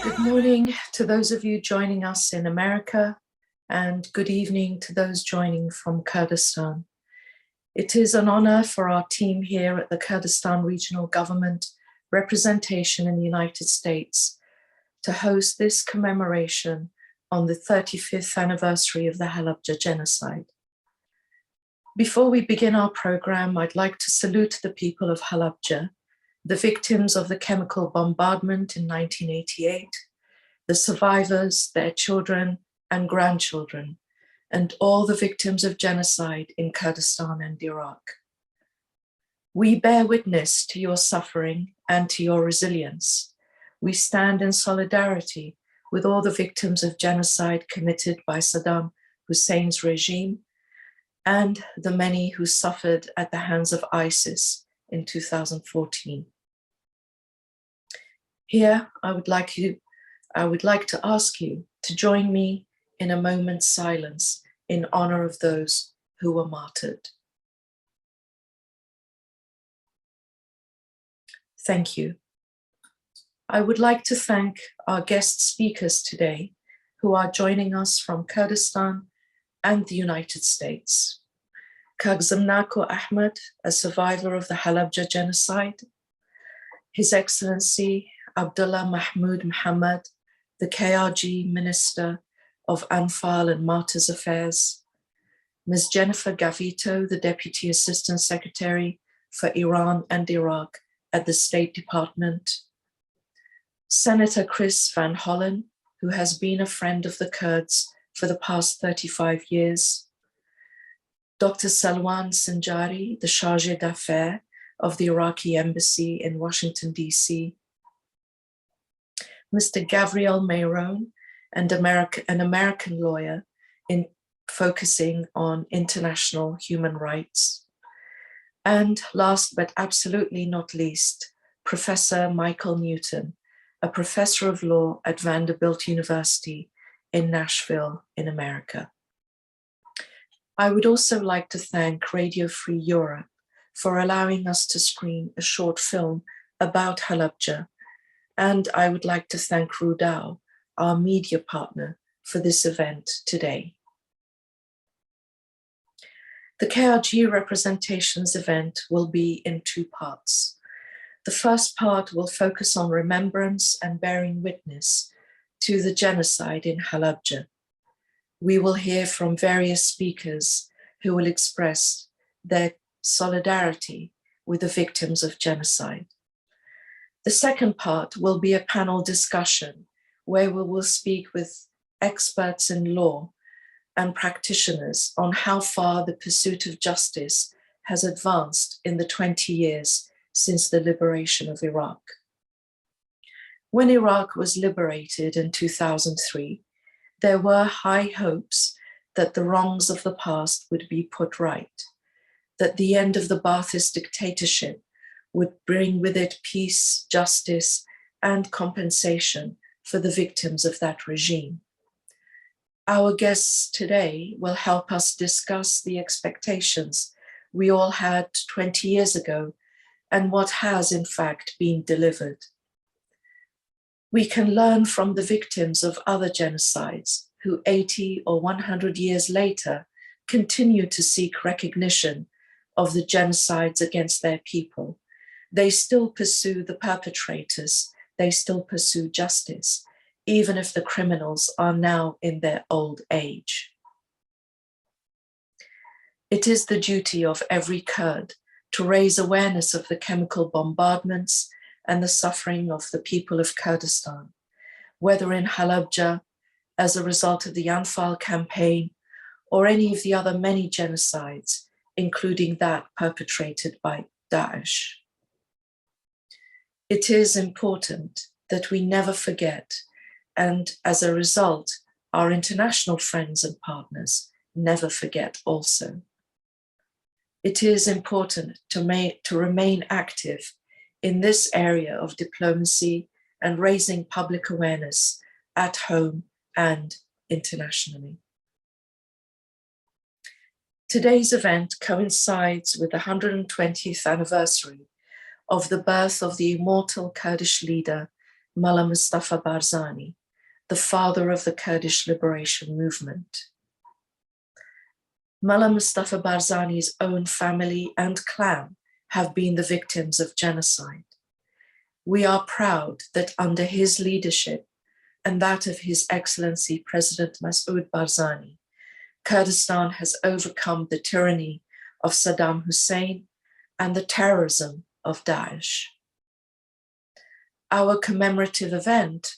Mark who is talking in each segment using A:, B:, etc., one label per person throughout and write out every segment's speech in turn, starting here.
A: Good morning to those of you joining us in America, and good evening to those joining from Kurdistan. It is an honor for our team here at the Kurdistan Regional Government representation in the United States to host this commemoration on the 35th anniversary of the Halabja Genocide. Before we begin our program, I'd like to salute the people of Halabja, the victims of the chemical bombardment in 1988, the survivors, their children and grandchildren, and all the victims of genocide in Kurdistan and Iraq. We bear witness to your suffering and to your resilience. We stand in solidarity with all the victims of genocide committed by Saddam Hussein's regime and the many who suffered at the hands of ISIS in 2014. Here, I would like to ask you to join me in a moment's silence in honor of those who were martyred. Thank you. I would like to thank our guest speakers today who are joining us from Kurdistan and the United States. Kagzamnako Ahmed, a survivor of the Halabja Genocide, His Excellency Abdullah Mahmoud Muhammad, the KRG Minister of Anfal and Martyrs Affairs, Ms. Jennifer Gavito, the Deputy Assistant Secretary for Iran and Iraq at the State Department, Senator Chris Van Hollen, who has been a friend of the Kurds for the past 35 years, Dr. Salwan Sinjari, the Chargé d'Affaires of the Iraqi Embassy in Washington, D.C., Mr. Gabriel Mayron, and an American lawyer focusing on international human rights. And last but absolutely not least, Professor Michael Newton, a professor of law at Vanderbilt University in Nashville, in America. I would also like to thank Radio Free Europe for allowing us to screen a short film about Halabja, and I would like to thank Rudao, our media partner, for this event today. The KRG Representations event will be in two parts. The first part will focus on remembrance and bearing witness to the genocide in Halabja. We will hear from various speakers who will express their solidarity with the victims of genocide. The second part will be a panel discussion where we will speak with experts in law and practitioners on how far the pursuit of justice has advanced in the 20 years since the liberation of Iraq. When Iraq was liberated in 2003, there were high hopes that the wrongs of the past would be put right, that the end of the Ba'athist dictatorship would bring with it peace, justice, and compensation for the victims of that regime. Our guests today will help us discuss the expectations we all had 20 years ago and what has in fact been delivered. We can learn from the victims of other genocides who 80 or 100 years later continue to seek recognition of the genocides against their people. They still pursue the perpetrators, they still pursue justice, even if the criminals are now in their old age. It is the duty of every Kurd to raise awareness of the chemical bombardments and the suffering of the people of Kurdistan, whether in Halabja as a result of the Anfal campaign or any of the other many genocides, including that perpetrated by Daesh. It is important that we never forget, and as a result, our international friends and partners never forget also. It is important to remain active in this area of diplomacy and raising public awareness at home and internationally. Today's event coincides with the 120th anniversary of the birth of the immortal Kurdish leader, Mullah Mustafa Barzani, the father of the Kurdish liberation movement. Mullah Mustafa Barzani's own family and clan have been the victims of genocide. We are proud that under his leadership and that of His Excellency President Masoud Barzani, Kurdistan has overcome the tyranny of Saddam Hussein and the terrorism of Daesh. Our commemorative event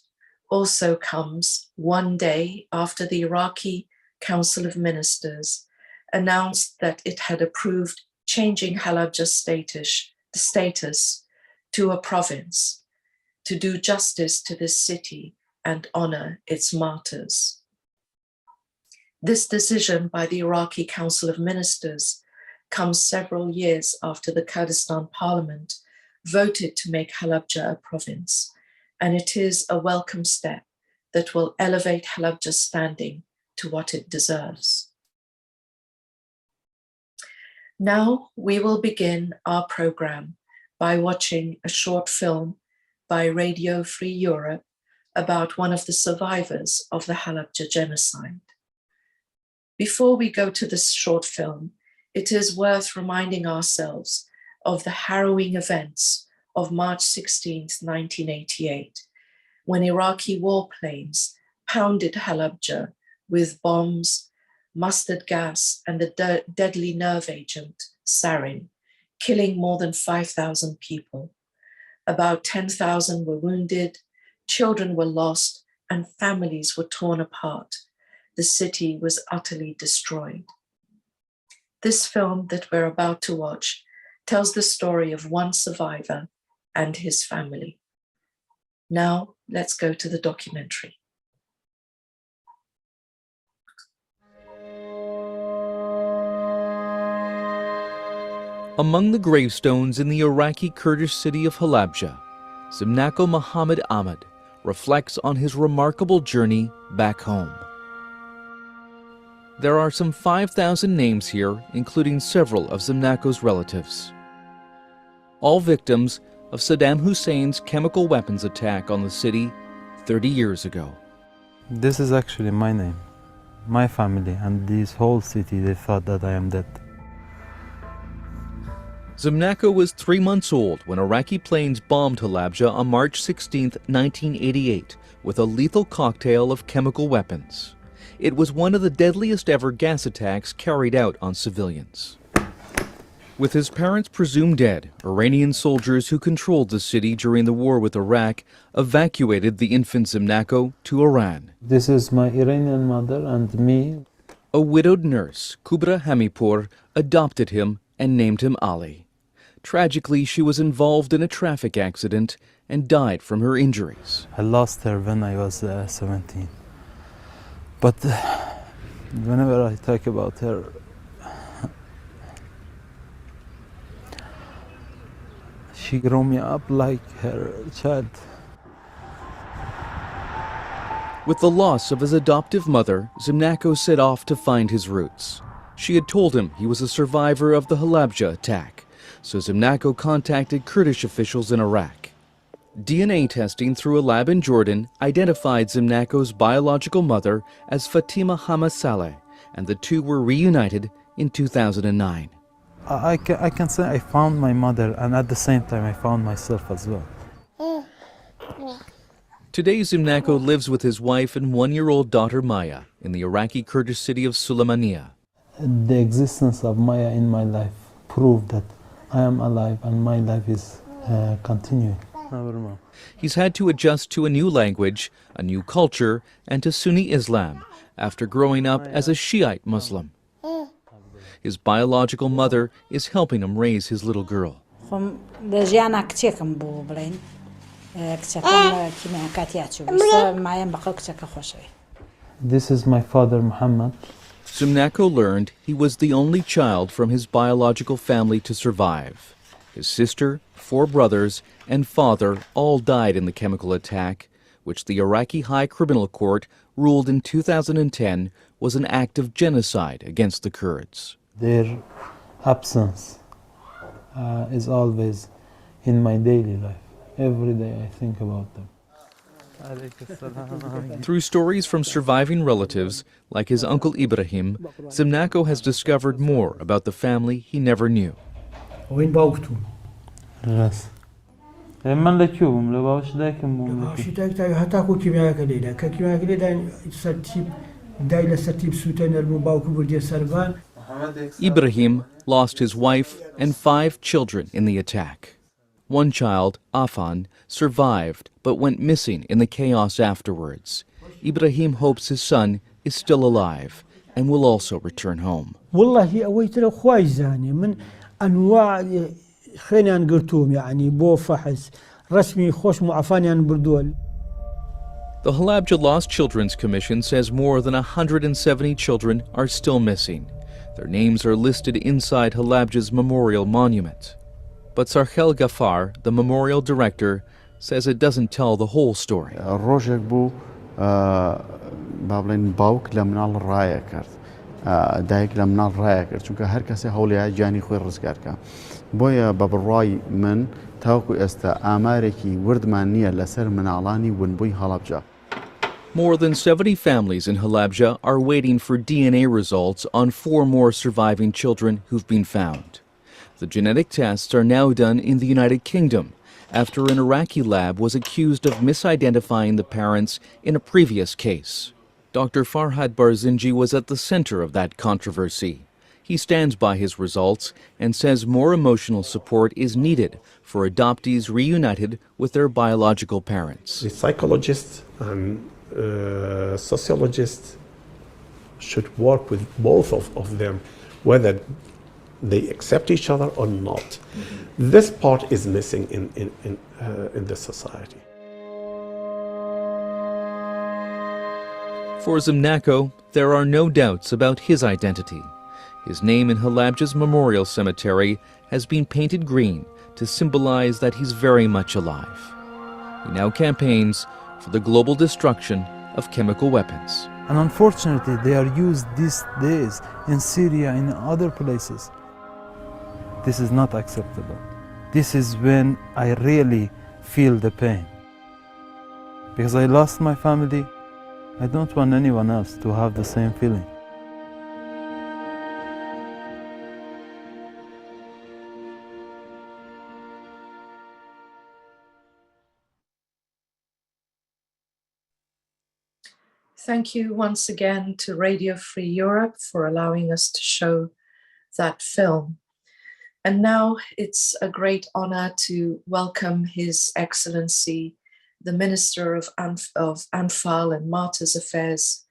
A: also comes one day after the Iraqi Council of Ministers announced that it had approved changing Halabja status to a province to do justice to this city and honor its martyrs. This decision by the Iraqi Council of Ministers comes several years after the Kurdistan Parliament voted to make Halabja a province, and it is a welcome step that will elevate Halabja's standing to what it deserves. Now we will begin our program by watching a short film by Radio Free Europe about one of the survivors of the Halabja Genocide. Before we go to this short film, it is worth reminding ourselves of the harrowing events of March 16, 1988, when Iraqi warplanes pounded Halabja with bombs, mustard gas, and the deadly nerve agent, sarin, killing more than 5,000 people. About 10,000 were wounded, children were lost, and families were torn apart. The city was utterly destroyed. This film that we're about to watch tells the story of one survivor and his family. Now, let's go to the documentary.
B: Among the gravestones in the Iraqi Kurdish city of Halabja, Zimnako Muhammad Ahmad reflects on his remarkable journey back home. There are some 5,000 names here, including several of Zimnako's relatives. All victims of Saddam Hussein's chemical weapons attack on the city 30 years ago.
C: This is actually my name, my family, and this whole city, they thought that I am dead.
B: Zimnako was 3 months old when Iraqi planes bombed Halabja on March 16, 1988, with a lethal cocktail of chemical weapons. It was one of the deadliest ever gas attacks carried out on civilians. With his parents presumed dead, Iranian soldiers who controlled the city during the war with Iraq evacuated the infant Zimnako to Iran.
C: This is my Iranian mother and me.
B: A widowed nurse, Kubra Hamipur, adopted him and named him Ali. Tragically, she was involved in a traffic accident and died from her injuries.
C: I lost her when I was 17. But whenever I talk about her, she grew me up like her child.
B: With the loss of his adoptive mother, Zimnako set off to find his roots. She had told him he was a survivor of the Halabja attack, so Zimnako contacted Kurdish officials in Iraq. DNA testing through a lab in Jordan identified Zimnako's biological mother as Fatima Hamasaleh, and the two were reunited in 2009.
C: I can say I found my mother, and at the same time I found myself as well.
B: Today, Zimnako lives with his wife and one-year-old daughter Maya in the Iraqi Kurdish city of Sulaymaniyah.
C: The existence of Maya in my life proved that I am alive and my life is continuing.
B: He's had to adjust to a new language, a new culture, and to Sunni Islam after growing up as a Shiite Muslim. His biological mother is helping him raise his little girl.
C: This is my father, Muhammad.
B: Zimnako learned he was the only child from his biological family to survive. His sister, 4 brothers, and father all died in the chemical attack, which the Iraqi High Criminal Court ruled in 2010 was an act of genocide against the Kurds.
C: Their absence is always in my daily life. Every day I think about them.
B: Through stories from surviving relatives, like his uncle Ibrahim, Zimnako has discovered more about the family he never knew.
D: وين باوكتو؟
C: راس من لكيوم لباوش دايكم
D: باوشي تاي هتاكو كيمياء كليدا كيمياء كليدا سرتيب دايلا سرتيب سوتين المباوكو بردي سربان.
B: Ibrahim lost his wife and 5 children in the attack. One child, Afan, survived but went missing in the chaos afterwards. Ibrahim hopes his son is still alive and will also return home.
D: والله أويت له خواي زاني من أنواع خلينا نقرتوم يعني بو فحص رسمي خوش معفاني عن بردول.
B: The Halabja Lost Children's Commission says more than 170 children are still missing. Their names are listed inside Halabja's memorial monument. But Sarhel Ghaffar, the memorial director, says it doesn't tell the whole story.
E: روجك بو بابلين باوك لمنال راية كرد دايك لمنال راية كرد چونك هر کسی هولي جاني خوي رزگار که بويا بابراي من تاوكو استا آماريكي وردمانية لسر منالاني ونبوي هالابجا.
B: More than 70 families in Halabja are waiting for DNA results on 4 more surviving children who've been found. The genetic tests are now done in the United Kingdom after an Iraqi lab was accused of misidentifying the parents in a previous case. Dr. Farhad Barzinji was at the center of that controversy. He stands by his results and says more emotional support is needed for adoptees reunited with their biological parents.
F: The psychologists and sociologists should work with both of them, whether they accept each other or not. This part is missing in the society.
B: For Zimnako, there are no doubts about his identity. His name in Halabja's memorial cemetery has been painted green to symbolize that he's very much alive. He now campaigns for the global destruction of chemical weapons.
C: And unfortunately, they are used these days in Syria and in other places. This is not acceptable. This is when I really feel the pain. Because I lost my family, I don't want anyone else to have the same feeling.
A: Thank you once again to Radio Free Europe for allowing us to show that film. And now it's a great honor to welcome His Excellency, the Minister of Anfal and Martyrs Affairs,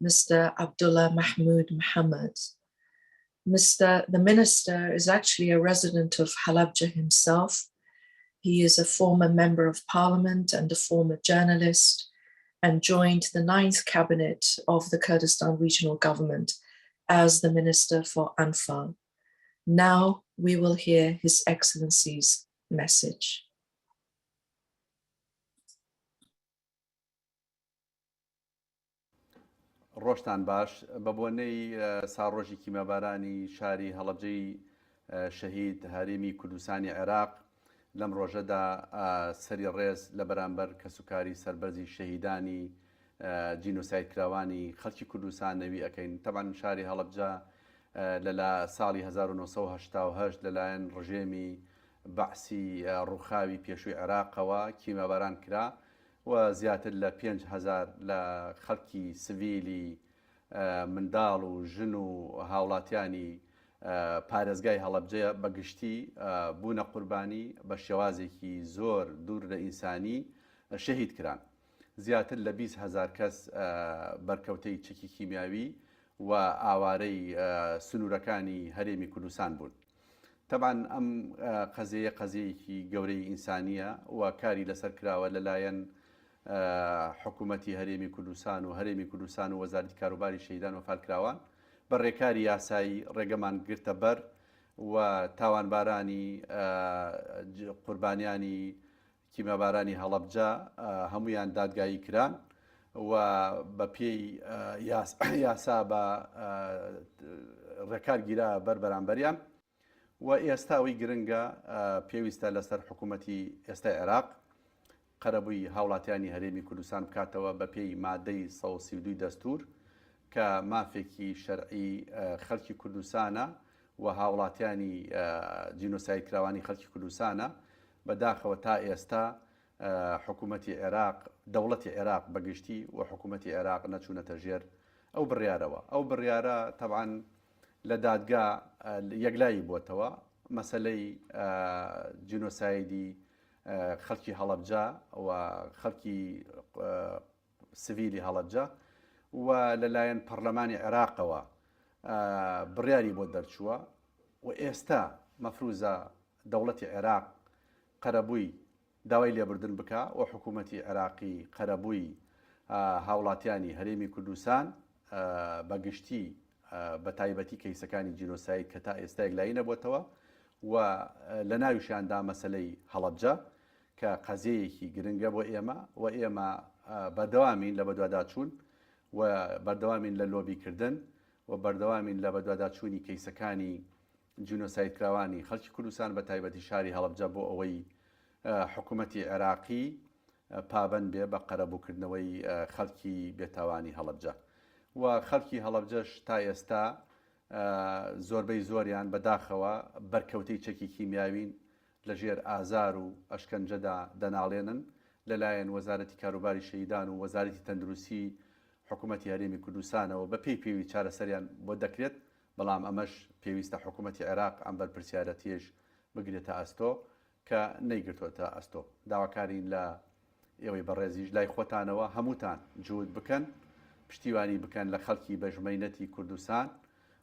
A: Mr. Abdullah Mahmoud Mohammed. The Minister is actually a resident of Halabja himself. He is a former Member of Parliament and a former journalist, and joined the 9th Cabinet of the Kurdistan Regional Government as the Minister for Anfal. Now we will hear His Excellency's message.
G: ڕۆژتان باش بە بۆنەی ساڕۆژی کیمەبارانی شاری هەڵەبجەی شەهید هەرێمی کوردستانی عێراق لەم ڕۆژەدا سەری ڕێز لە بەرامبەر کەسوکاری سەربەرزی شەهیدانی جینۆساید کراوانی خەڵکی کوردستان نەوی ئەەکەین. تەبەن شاری هەڵەبجە لەلا ساڵی 1970 لەلایەن ڕژێمی بەعسی ڕووخاوی پێشووی عێراقەوە کیمەباران کرا و زیاتر لە 5,000 لە خەڵکی سڤیلی منداڵ و ژن و هاوڵاتیانی پارێزگای هەڵەبجەیە بەگشتی بوونە قوربانی بە شێوازێکی زۆر دوور لە ئینسانی شەهید کران. زیاتر لە 20,000 کەس بەرکەوتەی چەکی کیمیاوی و ئاوارەی سنوورەکانی هەرێمی کوردستان بوون. تەبان ئەم قەزەیە قەزەیەکی گەورەی ئینسانیە و کاری لەسەر کراوە لەلایەن حکوومەتی هەرێمی کوردستان و هەرێمی کوردستان و وەزارەتی کاروباری شەهیدان و فالکراوان بە ڕێکاری یاسایی ڕێگەمان گرتە بەر و تاوانبارانی قوربانیانی کیمەبارانی هەڵەبجە هەمویان دادگایی کران و بە پێی یاسا بە ڕێکار گیرا بەر بەرامبەریان و ئێستاوی گرنگە پێویستە لەسەر حکوومەتی ئێستا عێراق قەرەبووی هاوڵاتیانی هەرێمی کوردستان بکاتەوە بە پێی مادەی 132 دەستور کە مافێکی شەرعی خەڵکی کوردستانە و هاوڵاتیانی جینۆساید کراوانی خەڵکی کوردستانە بەداخەوە تا ئێستا حکوومەتی عێراق دەوڵەتی عێراق بەگشتی و حکوومەتی عێراق نەچوونەتە ژێر ئەو بڕیارەوە. ئەو بڕیارە تەبعاً لە دادگا یەکلایی بووتەوە مەسەلەی جینۆسایدی خەڵکی هەڵەبجە و خەڵکی سڤیلی هەڵەبجە و لەلایەن پەرلەمانی عێراقەوە بڕیاری بۆ دەرچووە و ئێستا مەفروزە دەوڵەتی عێراق قەرەبووی داوای لێبوردن بکە و حکوومەتی عێراقی قەرەبووی هاوڵاتیانی هەرێمی کوردستان بەگشتی بە تایبەتی کەیسەکانی جینۆساید کە تا ئێستا یەکلایی نەبووتەوە و لە ناویشیاندا مەسەلەی هەڵەبجە کە قەزەیەکی گرنگە بۆ ئێمە و ئێمە بەردەوامین لە بەدواداچوون و بەردەوامین لە لۆبیکردن و بەردەوامین لە بەدواداچوونی کەیسەکانی جینۆساید کراوانی خەڵکی کوردستان بە تایبەتی شاری هەڵەبجە بۆ ئەوەی حکوومەتی عێراقی پابەند بێ بە قەرەبووکردنەوەی خەڵکی بێتاوانی هەڵەبجە و خەڵکی هەڵەبجەش تا ئێستا زۆربەی زۆریان بەداخەوە بەرکەوتەی چەکی کیمیاوین لەژێر ئازار و ئەشکەنجەدا دەناڵێنن لەلایەن وەزارەتی کاروباری شەیدان و وەزارەتی تەندروستی حکوومەتی هەرێمی کوردستانەوە بە پێی چارەسەریان بۆ دەکرێت بەڵام ئەمەش پێویستە حکوومەتی عێراق ئەم بەرپرسیارەتیەش بگرێتە ئەستۆ کە نەیگرتوۆتە ئەستۆ. داواکارین لە ئێوەی بەڕێزیش لای خۆتانەوە هەمووتان جوود بکەن پشتیوانی بکەن لە خەڵکی بەژمەینەتی کوردستان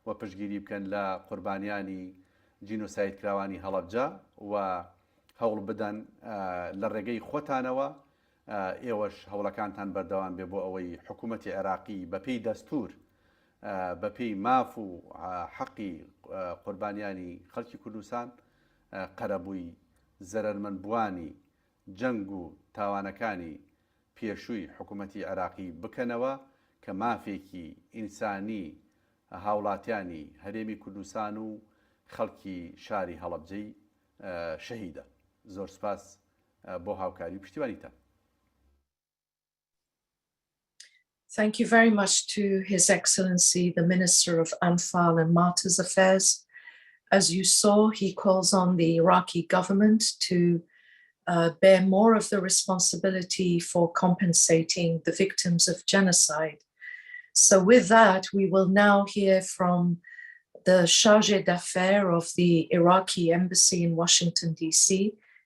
G: و پشتگیری بکەن لە قوربانیانی جینۆساید کراوانی هەڵەبجە و هەوڵ بدەن لە ڕێگەی خۆتانەوە ئێوەش هەوڵەکانتان بەردەوام بێ بۆ ئەوەی حکوومەتی عێراقی بەپێی دەستور بەپێی ماف و حەقی قوربانیانی خەڵکی کوردستان قەرەبووی زەرەرمەندبووانی جەنگ و تاوانەکانی پێشووی حکوومەتی عێراقی بکەنەوە کە مافێکی ئینسانی هاوڵاتیانی هەرێمی کوردستان و خەڵکی شاری هەڵەبجەی شەهیدە. زۆر سپاس بۆ هاوکاری پشتیوانیتان.
A: Thank you very much to His Excellency, the Minister of Anfal and Martyrs Affairs. As you saw, he calls on the Iraqi government to bear more of the responsibility for compensating the victims of genocide. So with that, we will now hear from the Chargé d'Affaires of the Iraqi Embassy in Washington, D.C.,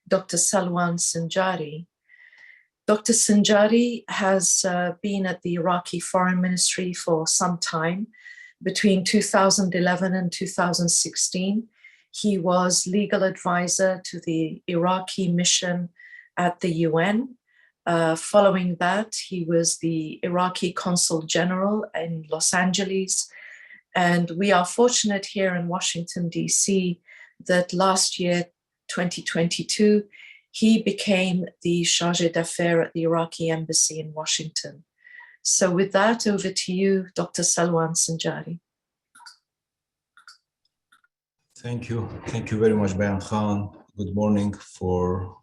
A: Dr. Salwan Sinjari. Dr. Sinjari has been at the Iraqi Foreign Ministry for some time. Between 2011 and 2016, he was legal advisor to the Iraqi mission at the UN. Following that, he was the Iraqi Consul General in Los Angeles. And we are fortunate here in Washington, D.C., that last year, 2022, he became the Chargé d'Affaires at the Iraqi Embassy in Washington. So with that, over to you, Dr. Salwan Sinjari.
H: Thank you. Thank you very much, Bayan Khan. Good morning for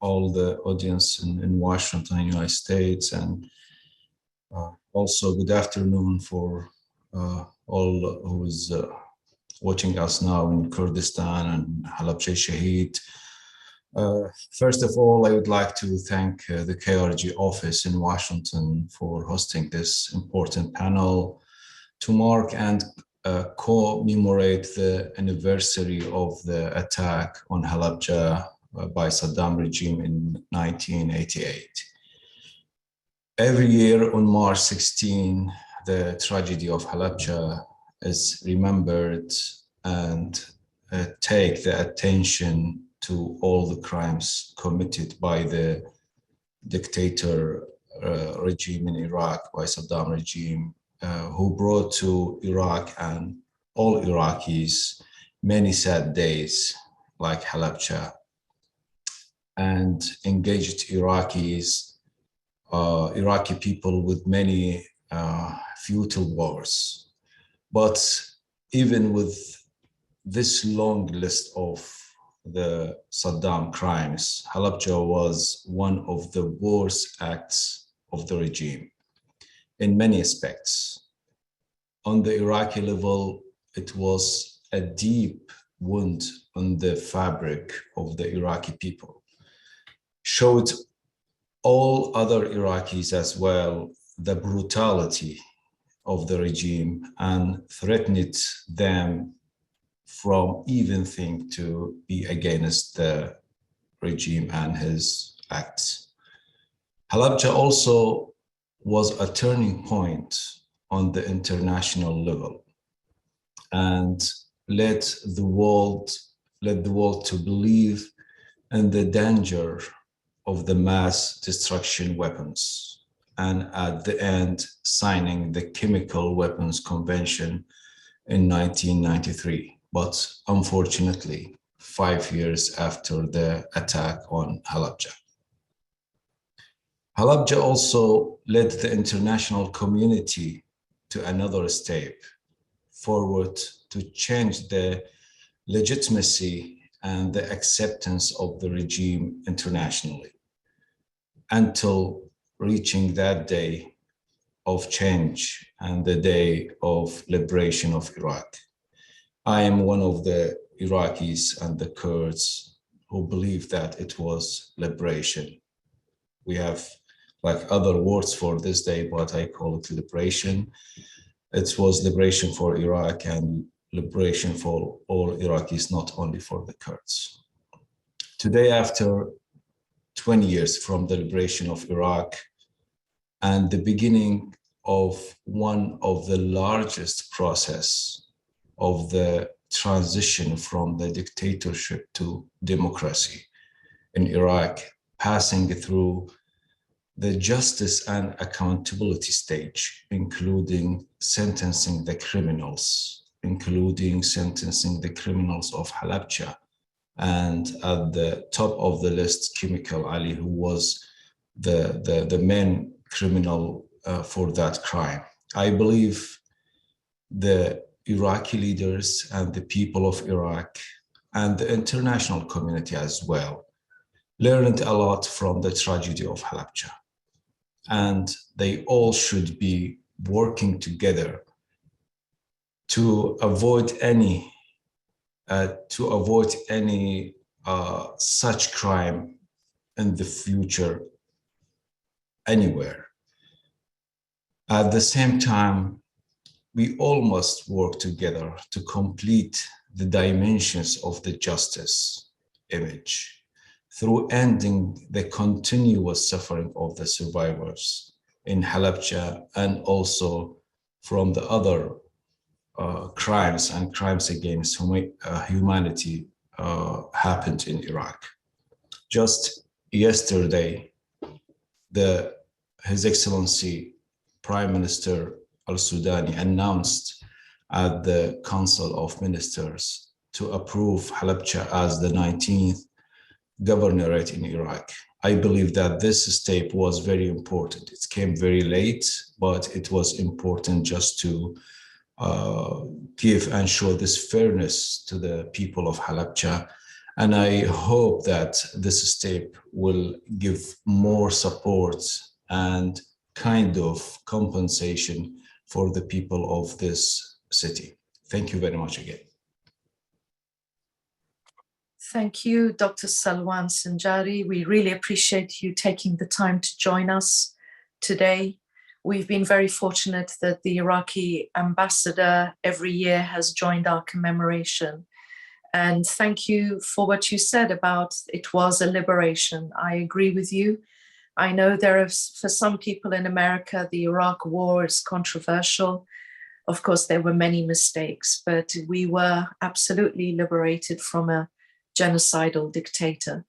H: all the audience in Washington, United States, and also good afternoon for all who is watching us now in Kurdistan and Halabja Shahid. First of all, I would like to thank the KRG office in Washington for hosting this important panel to mark and commemorate the anniversary of the attack on Halabja by Saddam regime in 1988. Every year on March 16, the tragedy of Halabja is remembered and take the attention to all the crimes committed by the dictator regime in Iraq, by Saddam regime, who brought to Iraq and all Iraqis many sad days like Halabja, and engaged Iraqis, Iraqi people with many futile wars. But even with this long list of the Saddam crimes, Halabja was one of the worst acts of the regime in many aspects. On the Iraqi level, it was a deep wound on the fabric of the Iraqi people. Showed all other Iraqis as well the brutality of the regime and threatened them from even think to be against the regime and his acts. Halabja also was a turning point on the international level and led the world to believe in the danger of the mass destruction weapons, and at the end signing the Chemical Weapons Convention in 1993. But unfortunately, 5 years after the attack on Halabja. Halabja also led the international community to another step forward to change the legitimacy and the acceptance of the regime internationally, until reaching that day of change and the day of liberation of Iraq. I am one of the Iraqis and the Kurds who believe that it was liberation. We have like other words for this day, but I call it liberation. It was liberation for Iraq and liberation for all Iraqis, not only for the Kurds. Today, after 20 years from the liberation of Iraq and the beginning of one of the largest process of the transition from the dictatorship to democracy in Iraq, passing through the justice and accountability stage, including sentencing the criminals, including sentencing the criminals of Halabja, and at the top of the list, Chemical Ali, who was the main criminal for that crime. I believe the Iraqi leaders and the people of Iraq and the international community as well learned a lot from the tragedy of Halabja. And they all should be working together to avoid any such crime in the future anywhere. At the same time, we all must work together to complete the dimensions of the justice image through ending the continuous suffering of the survivors in Halabja and also from the other crimes and crimes against humanity happened in Iraq. Just yesterday, His Excellency Prime Minister Al-Sudani announced at the Council of Ministers to approve Halabja as the 19th governorate in Iraq. I believe that this step was very important. It came very late, but it was important just to give and show this fairness to the people of Halabja. And I hope that this step will give more support and kind of compensation for the people of this city. Thank you very much again.
A: Thank you, Dr. Salwan Sinjari. We really appreciate you taking the time to join us today. We've been very fortunate that the Iraqi ambassador every year has joined our commemoration. And thank you for what you said about it was a liberation. I agree with you. I know for some people in America, the Iraq war is controversial. Of course, there were many mistakes, but we were absolutely liberated from a genocidal dictator.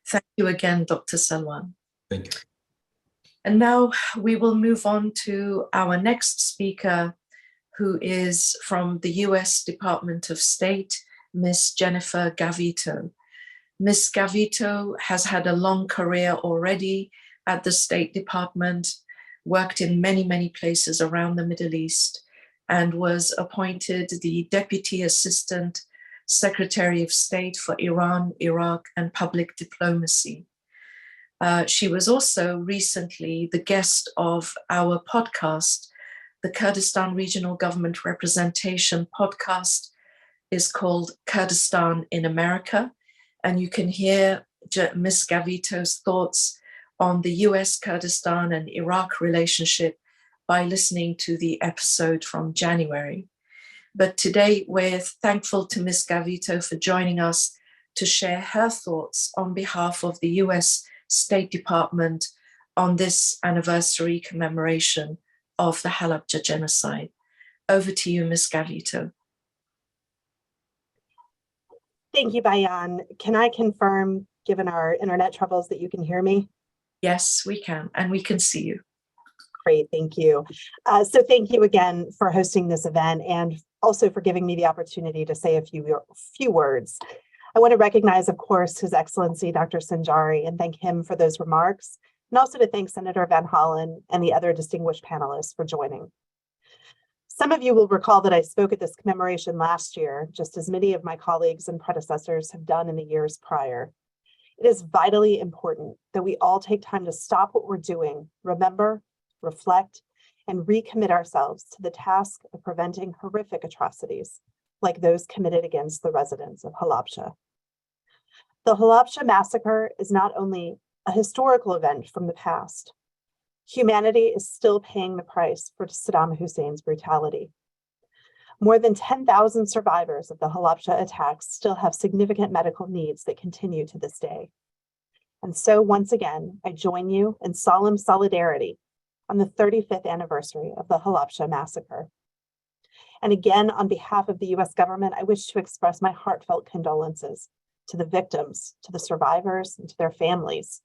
A: Thank you again, Dr. Salwan.
H: Thank you.
A: And now we will move on to our next speaker, who is from the US Department of State, Ms. Jennifer Gavito. Ms. Gavito has had a long career already at the State Department, worked in many, many places around the Middle East, and was appointed the Deputy Assistant Secretary of State for Iran, Iraq, and Public Diplomacy. She was also recently the guest of our podcast. The Kurdistan Regional Government Representation podcast is called Kurdistan in America, and you can hear Ms. Gavito's thoughts on the US Kurdistan and Iraq relationship by listening to the episode from January. But today we're thankful to Ms. Gavito for joining us to share her thoughts on behalf of the US State Department on this anniversary commemoration of the Halabja Genocide. Over to you, Ms. Gavito.
I: Thank you, Bayan. Can I confirm, given our internet troubles, that you can hear me?
A: Yes, we can, and we can see you.
I: Great, thank you. So thank you again for hosting this event and also for giving me the opportunity to say a few words. I want to recognize, of course, His Excellency Dr. Zebari and thank him for those remarks, and also to thank Senator Van Hollen and the other distinguished panelists for joining. Some of you will recall that I spoke at this commemoration last year, just as many of my colleagues and predecessors have done in the years prior. It is vitally important that we all take time to stop what we're doing, remember, reflect, and recommit ourselves to the task of preventing horrific atrocities like those committed against the residents of Halabja. The Halabja massacre is not only a historical event from the past. Humanity is still paying the price for Saddam Hussein's brutality. More than 10,000 survivors of the Halabja attacks still have significant medical needs that continue to this day. And so once again, I join you in solemn solidarity on the 35th anniversary of the Halabja massacre. And again, on behalf of the US government, I wish to express my heartfelt condolences to the victims, to the survivors, and to their families,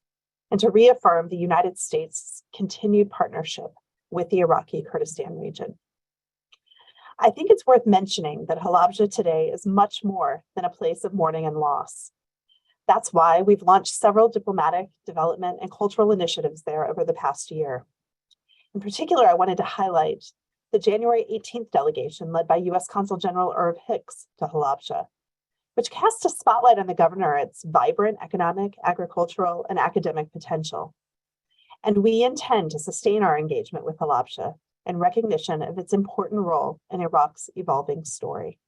I: and to reaffirm the United States' continued partnership with the Iraqi Kurdistan region. I think it's worth mentioning that Halabja today is much more than a place of mourning and loss. That's why we've launched several diplomatic, development, and cultural initiatives there over the past year. In particular, I wanted to highlight the January 18th delegation led by US Consul General Irv Hicks to Halabja, which cast a spotlight on the governorate's vibrant economic, agricultural, and academic potential. And we intend to sustain our engagement with Halabja in recognition of its important role in Iraq's evolving story.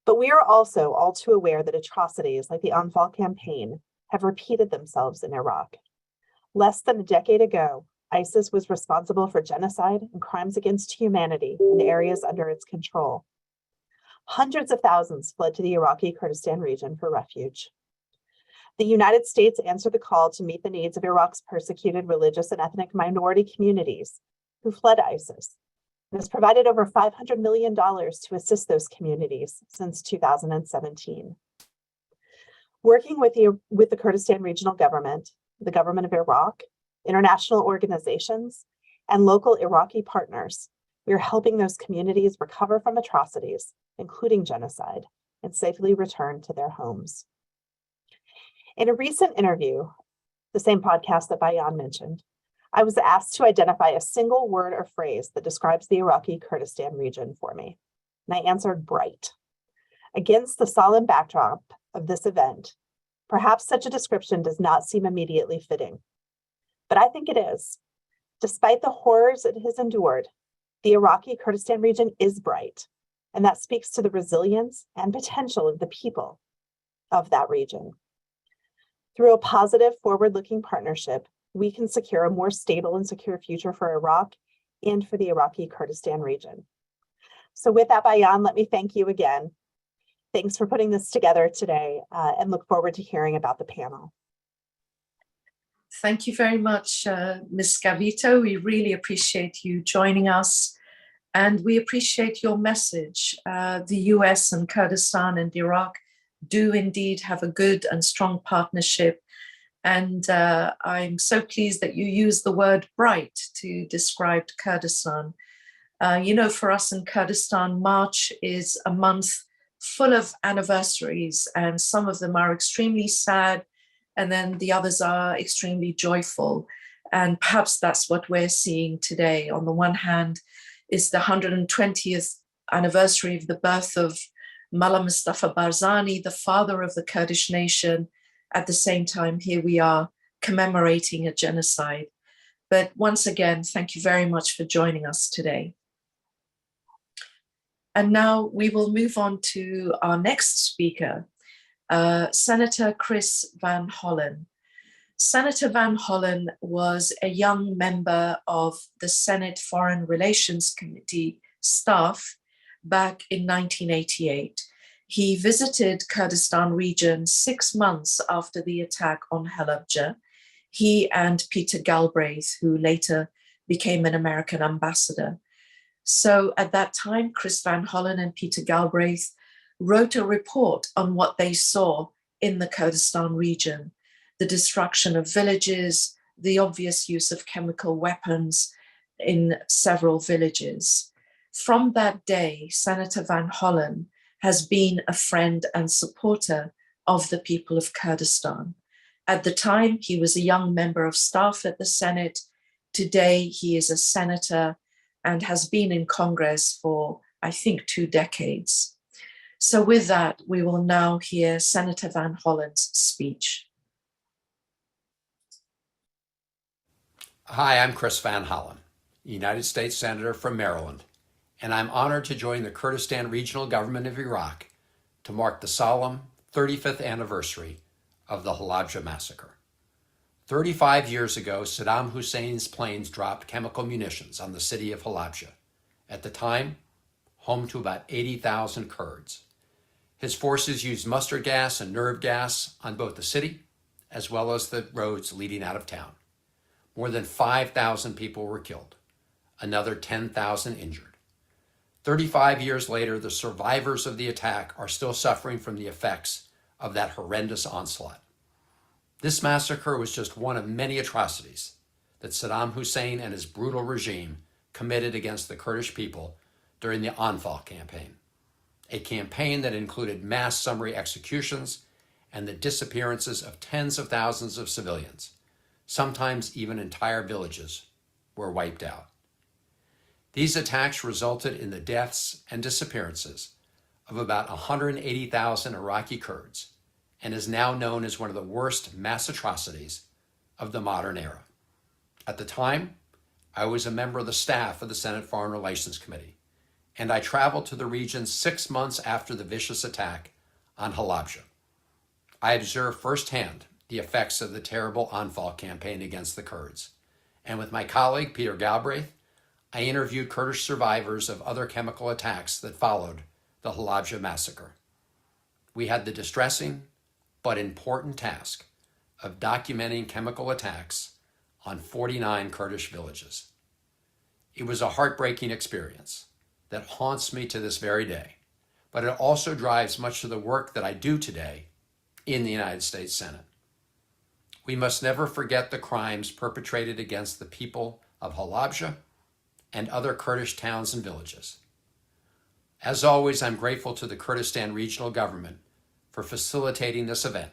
I: But we are also all too aware that atrocities like the Anfal campaign have repeated themselves in Iraq. Less than a decade ago, ISIS was responsible for genocide and crimes against humanity in areas under its control. Hundreds of thousands fled to the Iraqi Kurdistan region for refuge. The United States answered the call to meet the needs of Iraq's persecuted religious and ethnic minority communities who fled ISIS, and has provided over $500 million to assist those communities since 2017. Working with the Kurdistan Regional Government, the government of Iraq, international organizations, and local Iraqi partners, we are helping those communities recover from atrocities, including genocide, and safely return to their homes. In a recent interview, the same podcast that Bayan mentioned, I was asked to identify a single word or phrase that describes the Iraqi Kurdistan region for me, and I answered bright. Against the solemn backdrop of this event, perhaps such a description does not seem immediately fitting, but I think it is. Despite the horrors it has endured, the Iraqi Kurdistan region is bright, and that speaks to the resilience and potential of the people of that region. Through a positive, forward-looking partnership, we can secure a more stable and secure future for Iraq and for the Iraqi Kurdistan region. So with that, Bayan, let me thank you again. Thanks for putting this together today, and look forward to hearing about the panel.
A: Thank you very much, Ms. Gavito. We really appreciate you joining us, and we appreciate your message. The US and Kurdistan and Iraq do indeed have a good and strong partnership, and I'm so pleased that you use the word bright to describe Kurdistan. You know, for us in Kurdistan, March is a month full of anniversaries, and some of them are extremely sad, and then the others are extremely joyful. And perhaps that's what we're seeing today. On the one hand, is the 120th anniversary of the birth of Mullah Mustafa Barzani, the father of the Kurdish nation. At the same time, here we are commemorating a genocide. But once again, thank you very much for joining us today. And now we will move on to our next speaker, Senator Chris Van Hollen. Senator Van Hollen was a young member of the Senate Foreign Relations Committee staff back in 1988. He visited Kurdistan region 6 months after the attack on Halabja. He and Peter Galbraith, who later became an American ambassador. So at that time, Chris Van Hollen and Peter Galbraith wrote a report on what they saw in the Kurdistan region, the destruction of villages, the obvious use of chemical weapons in several villages. From that day, Senator Van Hollen has been a friend and supporter of the people of Kurdistan. At the time, he was a young member of staff at the Senate. Today, he is a senator and has been in Congress for, I think, 2 decades. So with that, we will now hear Senator Van Hollen's speech.
J: Hi, I'm Chris Van Hollen, United States Senator from Maryland, and I'm honored to join the Kurdistan Regional Government of Iraq to mark the solemn 35th anniversary of the Halabja massacre. 35 years ago, Saddam Hussein's planes dropped chemical munitions on the city of Halabja, at the time home to about 80,000 Kurds. His forces used mustard gas and nerve gas on both the city as well as the roads leading out of town. More than 5,000 people were killed, another 10,000 injured. 35 years later, the survivors of the attack are still suffering from the effects of that horrendous onslaught. This massacre was just one of many atrocities that Saddam Hussein and his brutal regime committed against the Kurdish people during the Anfal campaign, a campaign that included mass summary executions and the disappearances of tens of thousands of civilians. Sometimes even entire villages were wiped out. These attacks resulted in the deaths and disappearances of about 180,000 Iraqi Kurds, and is now known as one of the worst mass atrocities of the modern era. At the time, I was a member of the staff of the Senate Foreign Relations Committee, and I traveled to the region 6 months after the vicious attack on Halabja. I observed firsthand the effects of the terrible Anfal campaign against the Kurds, and with my colleague Peter Galbraith, I interviewed Kurdish survivors of other chemical attacks that followed the Halabja massacre. We had the distressing but important task of documenting chemical attacks on 49 Kurdish villages. It was a heartbreaking experience that haunts me to this very day, but it also drives much of the work that I do today in the United States Senate. We must never forget the crimes perpetrated against the people of Halabja and other Kurdish towns and villages. As always, I'm grateful to the Kurdistan Regional Government for facilitating this event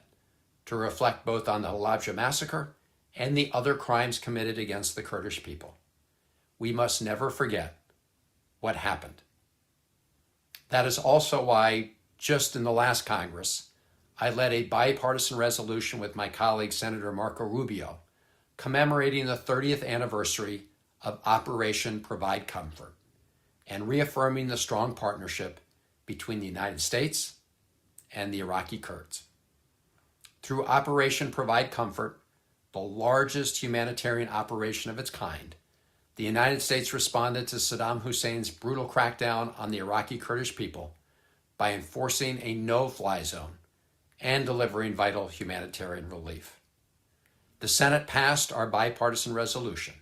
J: to reflect both on the Halabja massacre and the other crimes committed against the Kurdish people. We must never forget what happened. That is also why, just in the last Congress, I led a bipartisan resolution with my colleague Senator Marco Rubio commemorating the 30th anniversary of Operation Provide Comfort and reaffirming the strong partnership between the United States and the Iraqi Kurds. Through Operation Provide Comfort, the largest humanitarian operation of its kind, the United States responded to Saddam Hussein's brutal crackdown on the Iraqi Kurdish people by enforcing a no-fly zone and delivering vital humanitarian relief. The Senate passed our bipartisan resolution,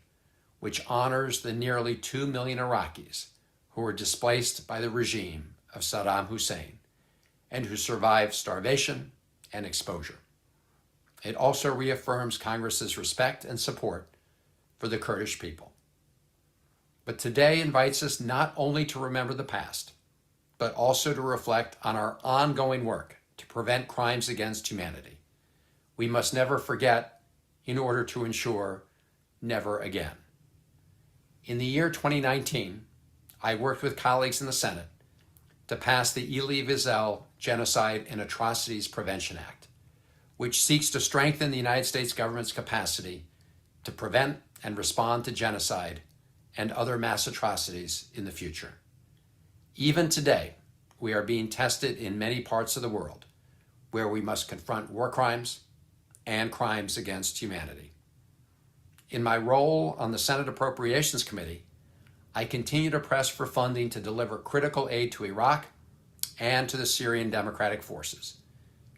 J: which honors the nearly 2 million Iraqis who were displaced by the regime of Saddam Hussein and who survived starvation and exposure. It also reaffirms Congress's respect and support for the Kurdish people. But today invites us not only to remember the past, but also to reflect on our ongoing work to prevent crimes against humanity. We must never forget in order to ensure never again. In the year 2019, I worked with colleagues in the Senate to pass the Elie Wiesel Genocide and Atrocities Prevention Act, which seeks to strengthen the United States government's capacity to prevent and respond to genocide and other mass atrocities in the future. Even today, we are being tested in many parts of the world where we must confront war crimes and crimes against humanity. In my role on the Senate Appropriations Committee, I continue to press for funding to deliver critical aid to Iraq and to the Syrian Democratic Forces,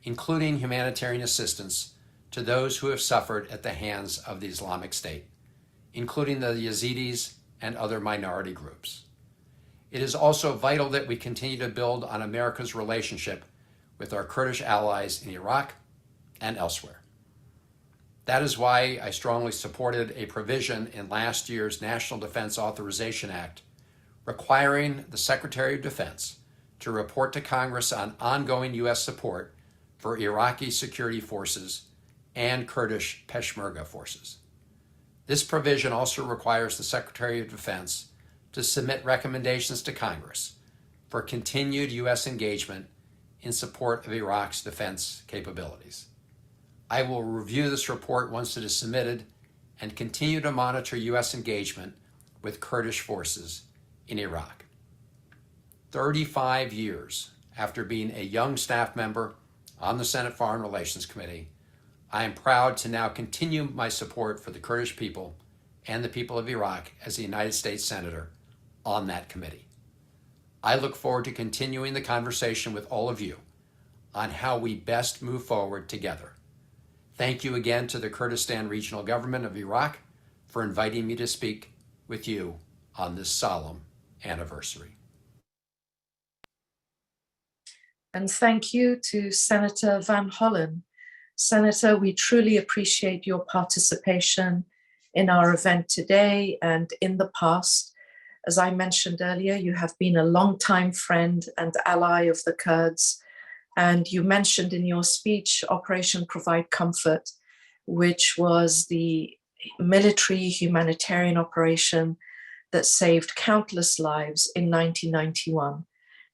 J: including humanitarian assistance to those who have suffered at the hands of the Islamic State, including the Yazidis and other minority groups. It is also vital that we continue to build on America's relationship with our Kurdish allies in Iraq and elsewhere. That is why I strongly supported a provision in last year's National Defense Authorization Act requiring the Secretary of Defense to report to Congress on ongoing U.S. support for Iraqi security forces and Kurdish Peshmerga forces. This provision also requires the Secretary of Defense to submit recommendations to Congress for continued U.S. engagement in support of Iraq's defense capabilities. I will review this report once it is submitted and continue to monitor U.S. engagement with Kurdish forces in Iraq. 35 years after being a young staff member on the Senate Foreign Relations Committee, I am proud to now continue my support for the Kurdish people and the people of Iraq as a United States Senator on that committee. I look forward to continuing the conversation with all of you on how we best move forward together. Thank you again to the Kurdistan Regional Government of Iraq for inviting me to speak with you on this solemn anniversary.
A: And thank you to Senator Van Hollen. Senator, we truly appreciate your participation in our event today and in the past. As I mentioned earlier, you have been a longtime friend and ally of the Kurds. And you mentioned in your speech Operation Provide Comfort, which was the military humanitarian operation that saved countless lives in 1991,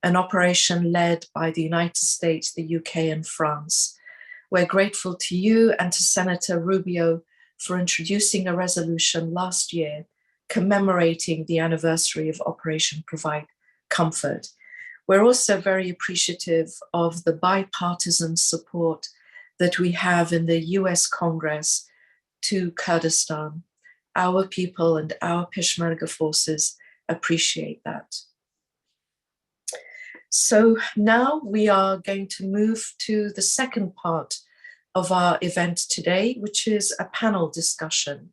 A: an operation led by the United States, the UK, and France. We're grateful to you and to Senator Rubio for introducing a resolution last year commemorating the anniversary of Operation Provide Comfort. We're also very appreciative of the bipartisan support that we have in the US Congress to Kurdistan. Our people and our Peshmerga forces appreciate that. So now we are going to move to the second part of our event today, which is a panel discussion.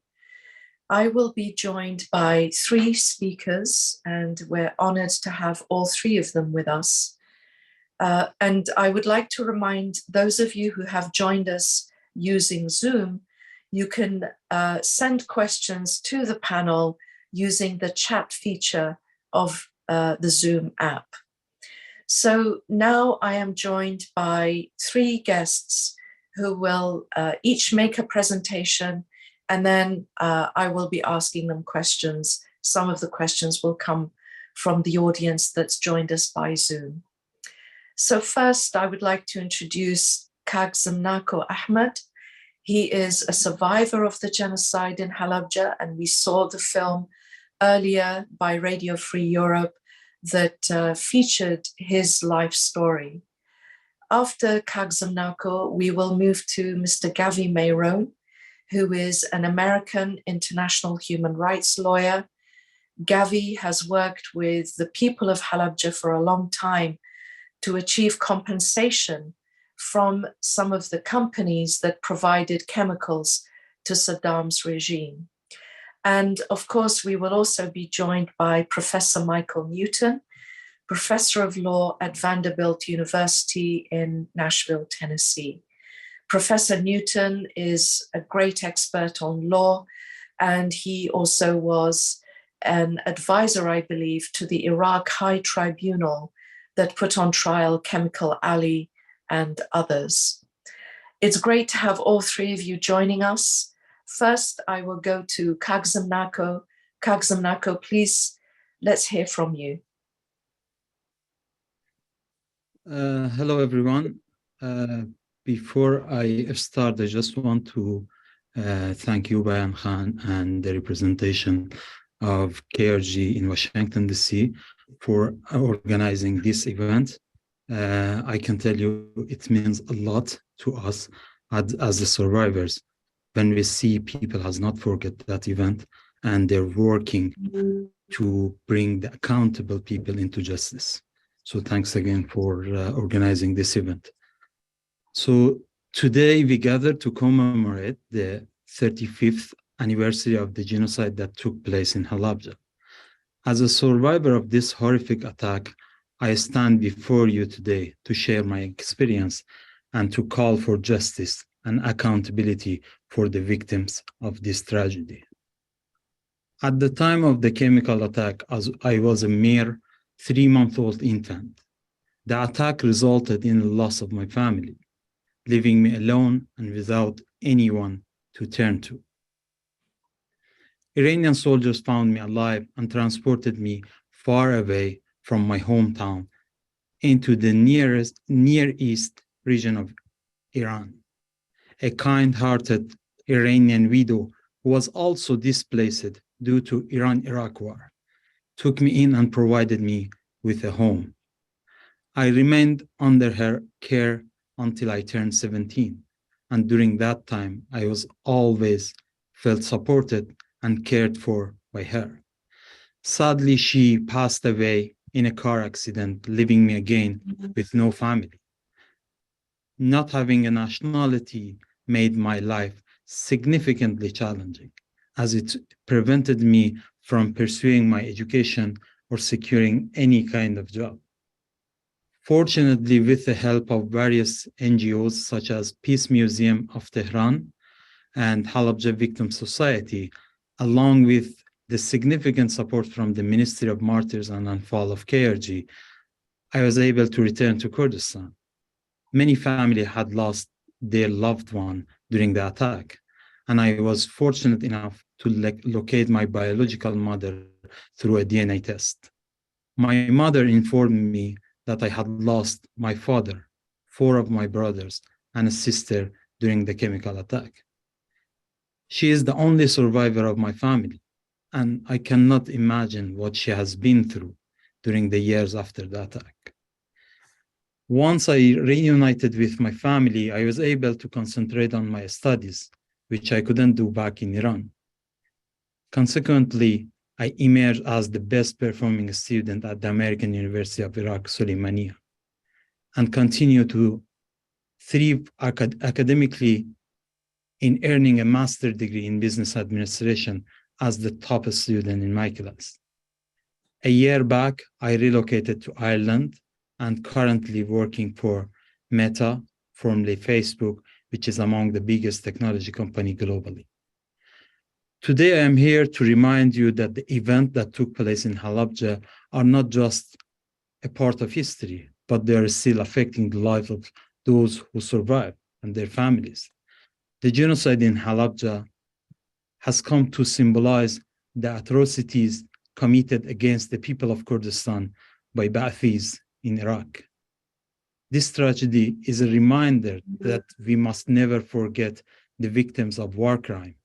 A: I will be joined by three speakers, and we're honored to have all three of them with us. And I would like to remind those of you who have joined us using Zoom, you can send questions to the panel using the chat feature of the Zoom app. So now I am joined by three guests who will each make a presentation, and then I will be asking them questions. Some of the questions will come from the audience that's joined us by Zoom. So first, I would like to introduce Kagzamnako Ahmed. He is a survivor of the genocide in Halabja, and we saw the film earlier by Radio Free Europe that featured his life story. After Kagzamnako, we will move to Mr. Gavi Mayron, who is an American international human rights lawyer. Gavi has worked with the people of Halabja for a long time to achieve compensation from some of the companies that provided chemicals to Saddam's regime. And of course, we will also be joined by Professor Michael Newton, Professor of Law at Vanderbilt University in Nashville, Tennessee. Professor Newton is a great expert on law, and he also was an advisor, I believe, to the Iraq High Tribunal that put on trial Chemical Ali and others. It's great to have all three of you joining us. First, I will go to Kagzamnako. Kagzamnako, please, let's hear from you.
C: Hello, everyone. Before I start, I just want to thank you, Bayan Khan, and the representation of KRG in Washington, D.C. for organizing this event. I can tell you it means a lot to us as the survivors when we see people has not forget that event and they're working to bring the accountable people into justice. So thanks again for organizing this event. So today we gather to commemorate the 35th anniversary of the genocide that took place in Halabja. As a survivor of this horrific attack, I stand before you today to share my experience and to call for justice and accountability for the victims of this tragedy. At the time of the chemical attack, as I was a mere 3-month-old infant. The attack resulted in the loss of my family, leaving me alone and without anyone to turn to. Iranian soldiers found me alive and transported me far away from my hometown into the Near East region of Iran. A kind-hearted Iranian widow who was also displaced due to Iran-Iraq war took me in and provided me with a home. I remained under her care until I turned 17, and during that time, I was always felt supported and cared for by her. Sadly, she passed away in a car accident, leaving me again with no family. Not having a nationality made my life significantly challenging, as it prevented me from pursuing my education or securing any kind of job. Fortunately, with the help of various NGOs such as Peace Museum of Tehran and Halabja Victim Society, along with the significant support from the Ministry of Martyrs and Anfal of KRG, I was able to return to Kurdistan. Many families had lost their loved one during the attack, and I was fortunate enough to locate my biological mother through a DNA test. My mother informed me that I had lost my father, 4 of my brothers, and a sister during the chemical attack. She is the only survivor of my family, and I cannot imagine what she has been through during the years after the attack. Once I reunited with my family, I was able to concentrate on my studies, which I couldn't do back in Iran. Consequently, I emerged as the best performing student at the American University of Iraq, Suleimania, and continue to thrive academically in earning a master's degree in business administration as the top student in my class. A year back, I relocated to Ireland and currently working for Meta, formerly Facebook, which is among the biggest technology company globally. Today, I am here to remind you that the event that took place in Halabja are not just a part of history, but they are still affecting the lives of those who survived and their families. The genocide in Halabja has come to symbolize the atrocities committed against the people of Kurdistan by Ba'athis in Iraq. This tragedy is a reminder that we must never forget the victims of war crime,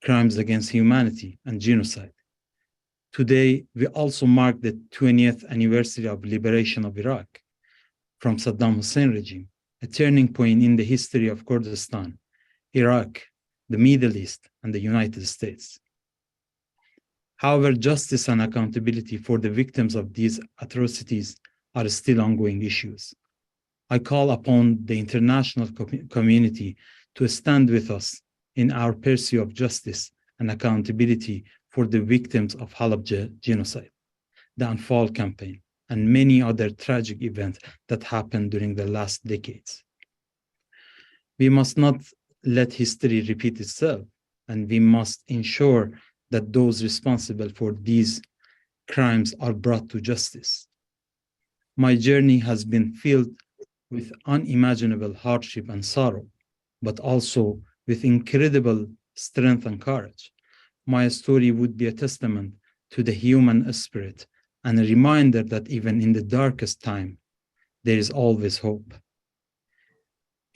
C: crimes against humanity, and genocide. Today, we also mark the 20th anniversary of liberation of Iraq from Saddam Hussein regime, a turning point in the history of Kurdistan, Iraq, the Middle East, and the United States. However, justice and accountability for the victims of these atrocities are still ongoing issues. I call upon the international community to stand with us in our pursuit of justice and accountability for the victims of Halabja Genocide, the Anfal campaign, and many other tragic events that happened during the last decades. We must not let history repeat itself, and we must ensure that those responsible for these crimes are brought to justice. My journey has been filled with unimaginable hardship and sorrow, but also with incredible strength and courage. My story would be a testament to the human spirit and a reminder that even in the darkest time, there is always hope.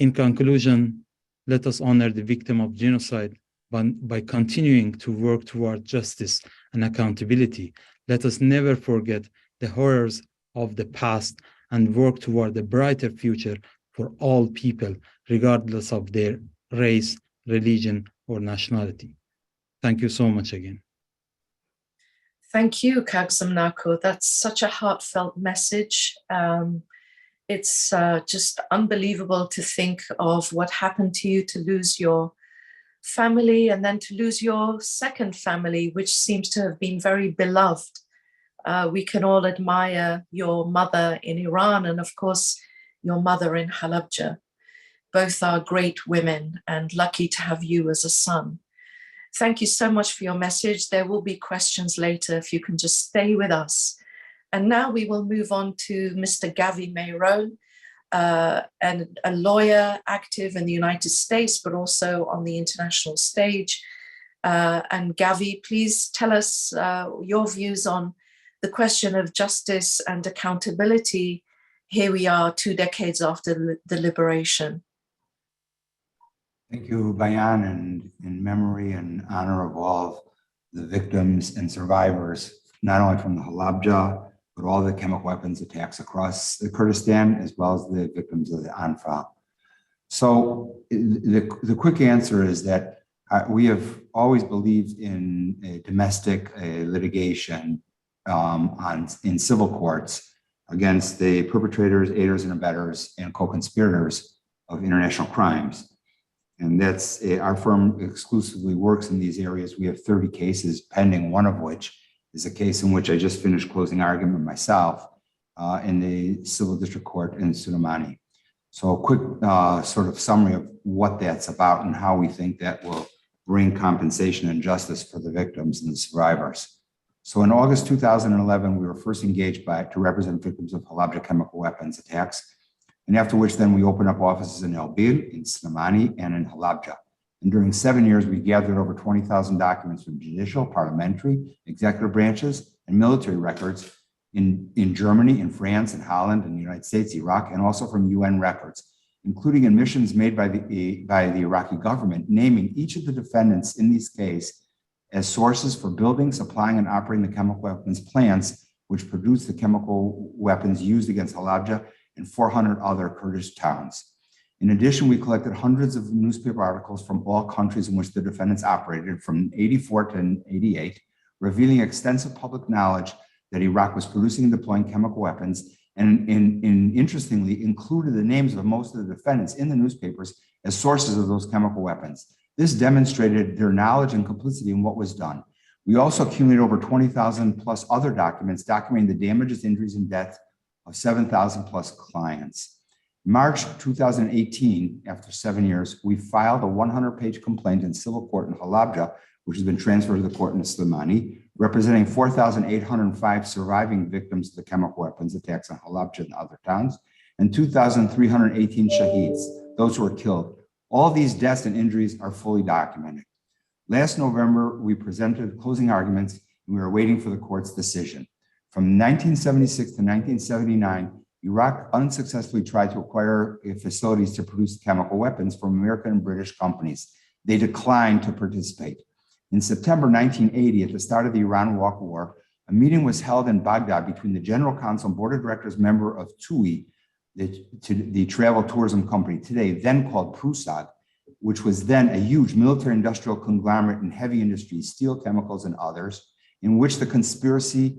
C: In conclusion, let us honor the victim of genocide by continuing to work toward justice and accountability. Let us never forget the horrors of the past and work toward a brighter future for all people, regardless of their race, religion, or nationality. Thank you so much again.
A: Thank you, Kagsam Nako. That's such a heartfelt message. It's just unbelievable to think of what happened to you, to lose your family and then to lose your second family, which seems to have been very beloved. We can all admire your mother in Iran and, of course, your mother in Halabja. Both are great women and lucky to have you as a son. Thank you so much for your message. There will be questions later if you can just stay with us. And now we will move on to Mr. Gavi Meirone, and a lawyer active in the United States, but also on the international stage. And Gavi, please tell us your views on the question of justice and accountability. Here we are 2 decades after the liberation.
K: Thank you, Bayan, and in memory and honor of all the victims and survivors, not only from the Halabja, but all the chemical weapons attacks across the Kurdistan, as well as the victims of the Anfa. So the quick answer is that we have always believed in domestic litigation in civil courts against the perpetrators, aiders and abettors, and co-conspirators of international crimes. And that's our firm exclusively works in these areas. We have 30 cases pending, one of which is a case in which I just finished closing argument myself in the civil district court in Suleimani. So a quick sort of summary of what that's about and how we think that will bring compensation and justice for the victims and the survivors. So in August 2011, we were first engaged to represent victims of Halabja chemical weapons attacks. And after which then we opened up offices in Erbil, in Suleimani, and in Halabja. And during 7 years, we gathered over 20,000 documents from judicial, parliamentary, executive branches, and military records in Germany, in France, in Holland, in the United States, Iraq, and also from UN records, including admissions made by the Iraqi government, naming each of the defendants in these cases as sources for building, supplying, and operating the chemical weapons plants, which produced the chemical weapons used against Halabja and 400 other Kurdish towns. In addition, we collected hundreds of newspaper articles from all countries in which the defendants operated from 84 to 88, revealing extensive public knowledge that Iraq was producing and deploying chemical weapons, and interestingly included the names of most of the defendants in the newspapers as sources of those chemical weapons. This demonstrated their knowledge and complicity in what was done. We also accumulated over 20,000 plus other documents documenting the damages, injuries, and deaths of 7,000 plus clients. March 2018, after 7 years, we filed a 100-page complaint in civil court in Halabja, which has been transferred to the court in Suleimani, representing 4,805 surviving victims of the chemical weapons attacks on Halabja and other towns, and 2,318 shaheeds, those who were killed. All these deaths and injuries are fully documented. Last November, we presented closing arguments, and we were waiting for the court's decision. From 1976 to 1979, Iraq unsuccessfully tried to acquire facilities to produce chemical weapons from American and British companies. They declined to participate. In September 1980, at the start of the Iran-Iraq War, a meeting was held in Baghdad between the General Counsel and Board of Directors member of TUI, the travel tourism company today, then called Prusag, which was then a huge military industrial conglomerate in heavy industries, steel, chemicals, and others, in which the conspiracy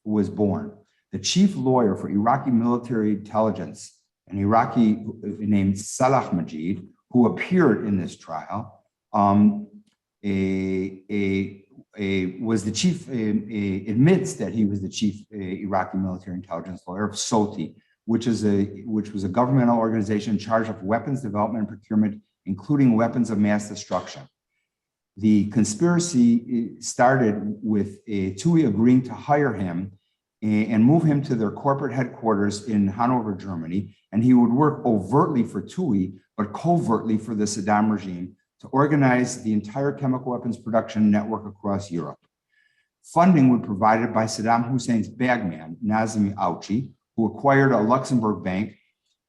K: was born. The chief lawyer for Iraqi military intelligence, an Iraqi named Salah Majid, who appeared in this trial, was the chief, admits that he was the chief Iraqi military intelligence lawyer of SOTI, which was a governmental organization in charge of weapons development and procurement, including weapons of mass destruction. The conspiracy started with TUI agreeing to hire him and move him to their corporate headquarters in Hanover, Germany, and he would work overtly for TUI, but covertly for the Saddam regime to organize the entire chemical weapons production network across Europe. Funding was provided by Saddam Hussein's bagman, Nazim Auchi, who acquired a Luxembourg bank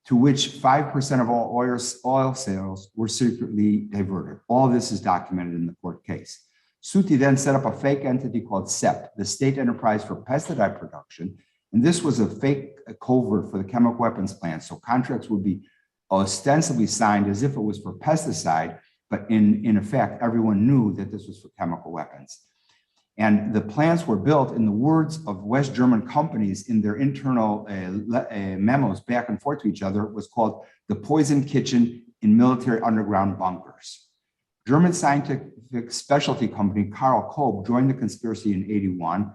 K: to which 5% of all oil sales were secretly diverted. All this is documented in the court case. Suti then set up a fake entity called SEP, the State Enterprise for Pesticide Production, and this was a fake covert for the chemical weapons plant. So contracts would be ostensibly signed as if it was for pesticide, but in effect, everyone knew that this was for chemical weapons. And the plants were built, in the words of West German companies in their internal memos back and forth to each other, was called the poison kitchen in military underground bunkers. German scientific specialty company Karl Kolb joined the conspiracy in '81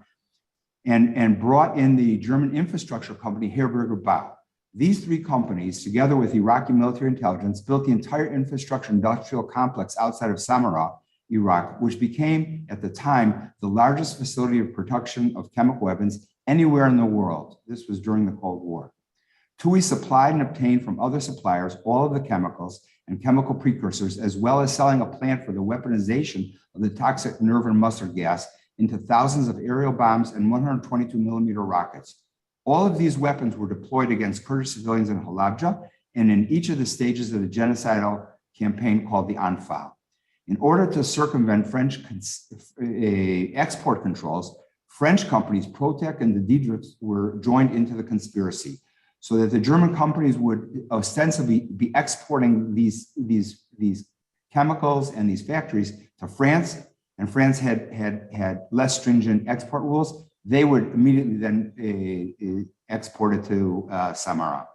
K: and brought in the German infrastructure company Herberger Bau. These three companies, together with Iraqi military intelligence, built the entire infrastructure industrial complex outside of Samarra, Iraq, which became, at the time, the largest facility of production of chemical weapons anywhere in the world. This was during the Cold War. TUI supplied and obtained from other suppliers all of the chemicals and chemical precursors, as well as selling a plant for the weaponization of the toxic nerve and mustard gas into thousands of aerial bombs and 122 millimeter rockets. All of these weapons were deployed against Kurdish civilians in Halabja and in each of the stages of the genocidal campaign called the Anfal. In order to circumvent French export controls, French companies, Protec and the Diedrichs, were joined into the conspiracy so that the German companies would ostensibly be exporting these chemicals and these factories to France, and France had less stringent export rules. They would immediately then export it to Samarra.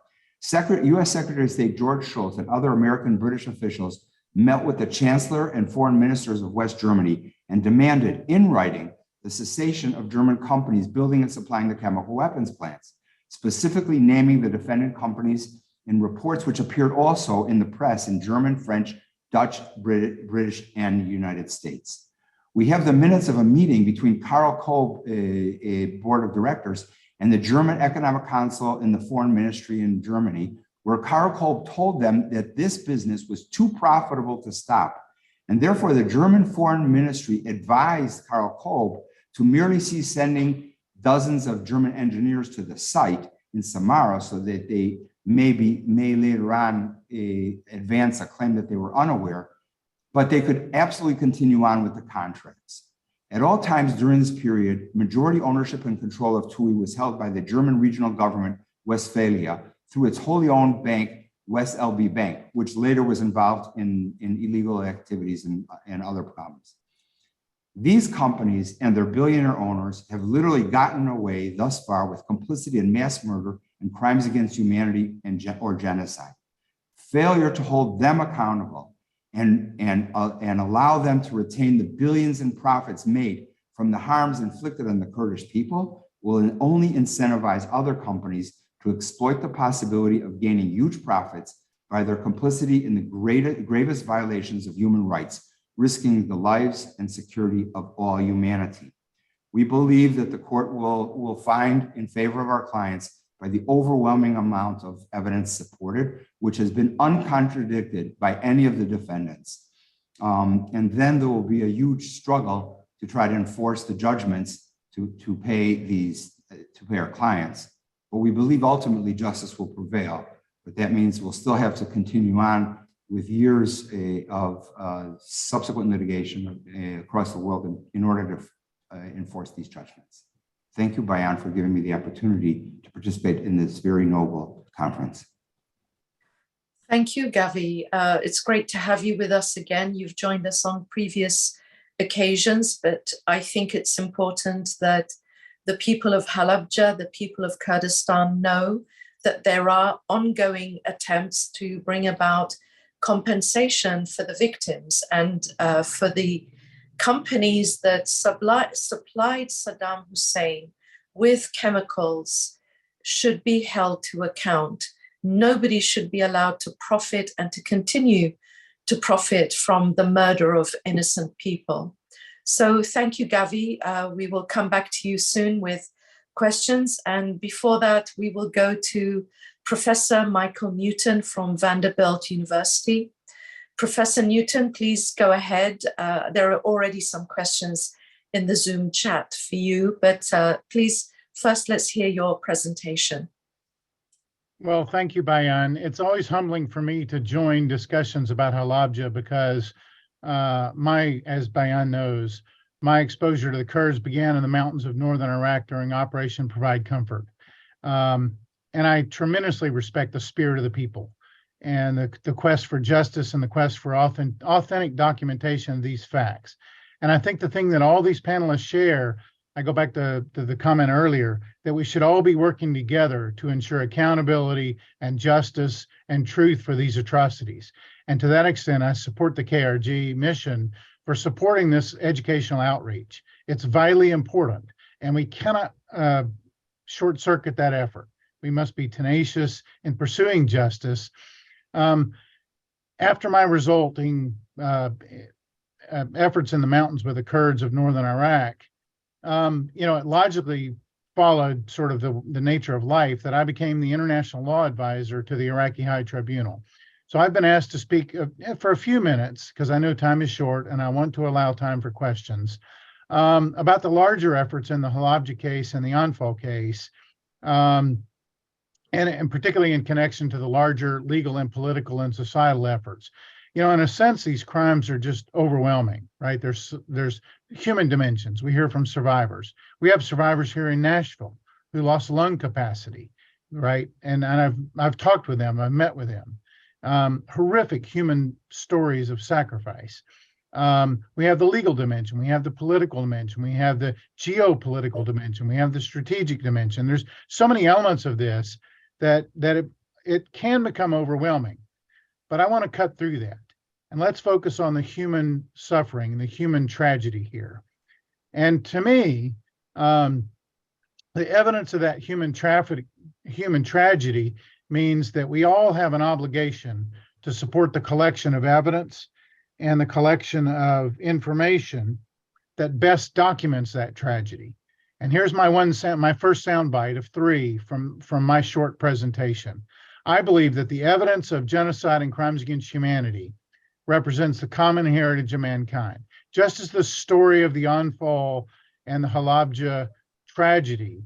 K: U.S. Secretary of State George Shultz and other American British officials met with the Chancellor and foreign ministers of West Germany and demanded in writing the cessation of German companies building and supplying the chemical weapons plants, specifically naming the defendant companies in reports which appeared also in the press in German, French, Dutch, British, and United States. We have the minutes of a meeting between Karl Kolb, a board of directors, and the German Economic Council in the Foreign Ministry in Germany, where Karl Kolb told them that this business was too profitable to stop. And therefore, the German Foreign Ministry advised Karl Kolb to merely cease sending dozens of German engineers to the site in Samarra so that they may later on advance a claim that they were unaware, but they could absolutely continue on with the contracts. At all times during this period, majority ownership and control of TUI was held by the German regional government, Westphalia, through its wholly owned bank, West LB Bank, which later was involved in illegal activities and other problems. These companies and their billionaire owners have literally gotten away thus far with complicity in mass murder and crimes against humanity or genocide. Failure to hold them accountable and allow them to retain the billions in profits made from the harms inflicted on the Kurdish people will only incentivize other companies to exploit the possibility of gaining huge profits by their complicity in the gravest violations of human rights, risking the lives and security of all humanity. We believe that the court will find in favor of our clients by the overwhelming amount of evidence supported, which has been uncontradicted by any of the defendants. And then there will be a huge struggle to try to enforce the judgments to pay our clients. But we believe ultimately justice will prevail, but that means we'll still have to continue on with years of subsequent litigation across the world in order to enforce these judgments. Thank you, Bayan, for giving me the opportunity to participate in this very noble conference.
A: Thank you, Gavi. It's great to have you with us again. You've joined us on previous occasions, but I think it's important that the people of Halabja, the people of Kurdistan know that there are ongoing attempts to bring about compensation for the victims and for the companies that supplied Saddam Hussein with chemicals should be held to account. Nobody should be allowed to profit and to continue to profit from the murder of innocent people. So thank you, Gavi. We will come back to you soon with questions. And before that, we will go to Professor Michael Newton from Vanderbilt University. Professor Newton, please go ahead. There are already some questions in the Zoom chat for you, but please, first let's hear your presentation.
L: Well, thank you, Bayan. It's always humbling for me to join discussions about Halabja because as Bayan knows, my exposure to the Kurds began in the mountains of northern Iraq during Operation Provide Comfort. And I tremendously respect the spirit of the people and the quest for justice and the quest for authentic documentation of these facts. And I think the thing that all these panelists share, I go back to the comment earlier, that we should all be working together to ensure accountability and justice and truth for these atrocities. And to that extent, I support the KRG mission for supporting this educational outreach. It's vitally important, and we cannot short circuit that effort. We must be tenacious in pursuing justice. After my resulting efforts in the mountains with the Kurds of northern Iraq, it logically followed sort of the nature of life that I became the international law advisor to the Iraqi High Tribunal. So I've been asked to speak for a few minutes, because I know time is short and I want to allow time for questions, about the larger efforts in the Halabja case and the Anfal case, and particularly in connection to the larger legal and political and societal efforts. In a sense, these crimes are just overwhelming, right? There's human dimensions. We hear from survivors. We have survivors here in Nashville who lost lung capacity, right? And I've talked with them. I've met with them. Horrific human stories of sacrifice. We have the legal dimension. We have the political dimension. We have the geopolitical dimension. We have the strategic dimension. There's so many elements of this that it can become overwhelming. But I want to cut through that. And let's focus on the human suffering and the human tragedy here. And to me, the evidence of that human tragedy means that we all have an obligation to support the collection of evidence and the collection of information that best documents that tragedy. And here's my first soundbite of 3 from my short presentation. I believe that the evidence of genocide and crimes against humanity represents the common heritage of mankind. Just as the story of the Anfal and the Halabja tragedy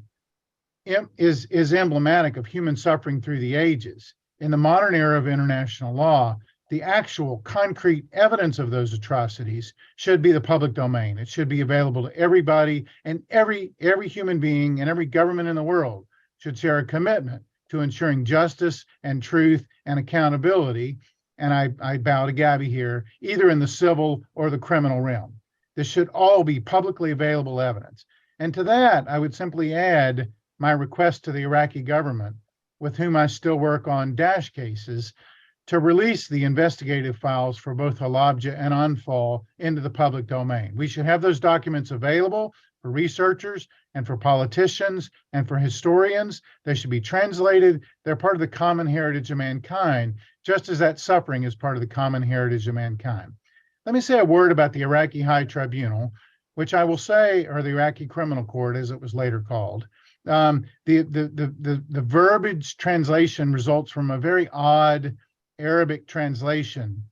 L: is emblematic of human suffering through the ages, in the modern era of international law, the actual concrete evidence of those atrocities should be the public domain. It should be available to everybody, and every human being and every government in the world should share a commitment to ensuring justice and truth and accountability. And I bow to Gabby here, either in the civil or the criminal realm. This should all be publicly available evidence. And to that, I would simply add my request to the Iraqi government, with whom I still work on Daesh cases, to release the investigative files for both Halabja and Anfal into the public domain. We should have those documents available for researchers and for politicians and for historians. They should be translated. They're part of the common heritage of mankind, just as that suffering is part of the common heritage of mankind. Let me say a word about the Iraqi High Tribunal, which I will say, or the Iraqi Criminal Court, as it was later called. The verbiage translation results from a very odd Arabic translation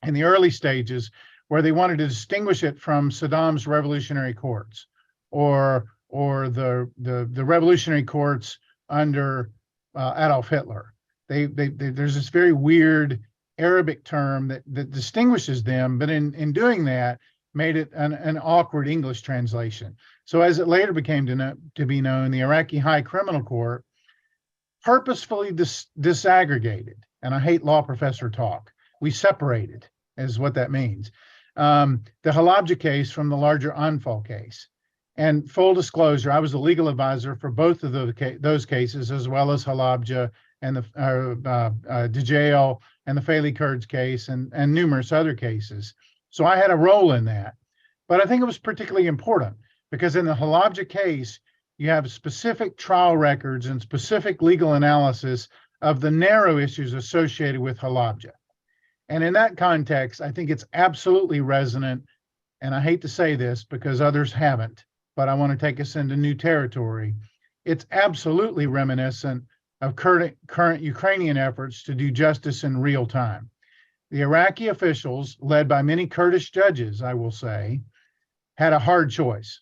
L: in the early stages, where they wanted to distinguish it from Saddam's revolutionary courts, or the revolutionary courts under Adolf Hitler. There's this very weird Arabic term that distinguishes them, but in doing that, made it an awkward English translation. So as it later became to be known, the Iraqi High Criminal Court purposefully disaggregated, and I hate law professor talk, we separated, is what that means, the Halabja case from the larger Anfal case. And full disclosure, I was the legal advisor for both of those cases, as well as Halabja and the Djail and the Faili Kurds case and numerous other cases. So I had a role in that. But I think it was particularly important because in the Halabja case, you have specific trial records and specific legal analysis of the narrow issues associated with Halabja. And in that context, I think it's absolutely resonant, and I hate to say this because others haven't, but I want to take us into new territory. It's absolutely reminiscent of current Ukrainian efforts to do justice in real time. The Iraqi officials, led by many Kurdish judges, I will say, had a hard choice.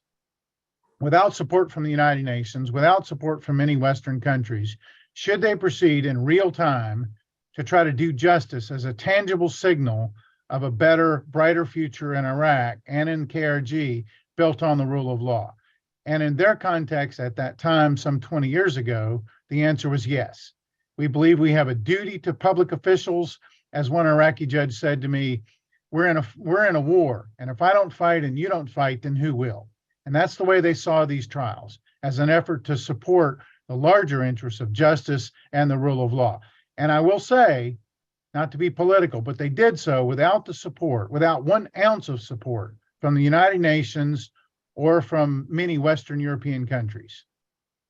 L: Without support from the United Nations, without support from many Western countries, should they proceed in real time to try to do justice as a tangible signal of a better, brighter future in Iraq and in KRG built on the rule of law? And in their context at that time, some 20 years ago, the answer was yes. We believe we have a duty to public officials. As one Iraqi judge said to me, we're in a war, and if I don't fight and you don't fight, then who will? And that's the way they saw these trials, as an effort to support the larger interests of justice and the rule of law. And I will say, not to be political, but they did so without the support, without 1 ounce of support from the United Nations or from many Western European countries.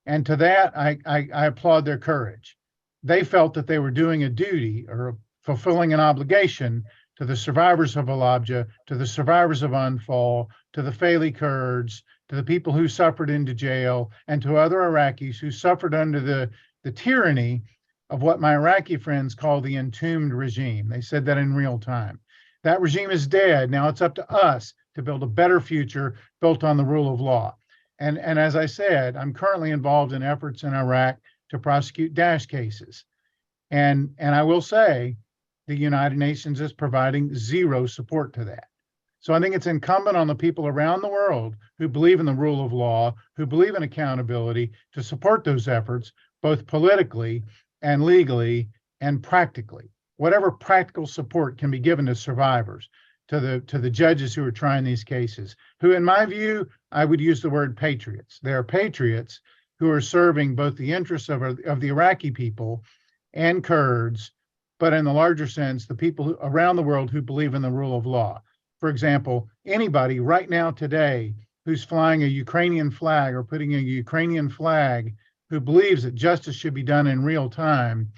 L: And to that, I applaud their courage. They felt that they were doing a duty or fulfilling an obligation to the survivors of Halabja, to the survivors of Anfal, to the Faili Kurds, to the people who suffered into jail, and to other Iraqis who suffered under the tyranny of what my Iraqi friends call the entombed regime. They said that in real time. That regime is dead. Now it's up to us to build a better future built on the rule of law. And as I said, I'm currently involved in efforts in Iraq to prosecute Daesh cases. And I will say, the United Nations is providing zero support to that. So I think it's incumbent on the people around the world who believe in the rule of law, who believe in accountability, to support those efforts, both politically and legally and practically. Whatever practical support can be given to survivors, to the judges who are trying these cases, who, in my view, I would use the word patriots. They are patriots who are serving both the interests of the Iraqi people and Kurds, but in the larger sense, the people around the world who believe in the rule of law. For example, anybody right now today who's flying a Ukrainian flag or putting a Ukrainian flag who believes that justice should be done in real time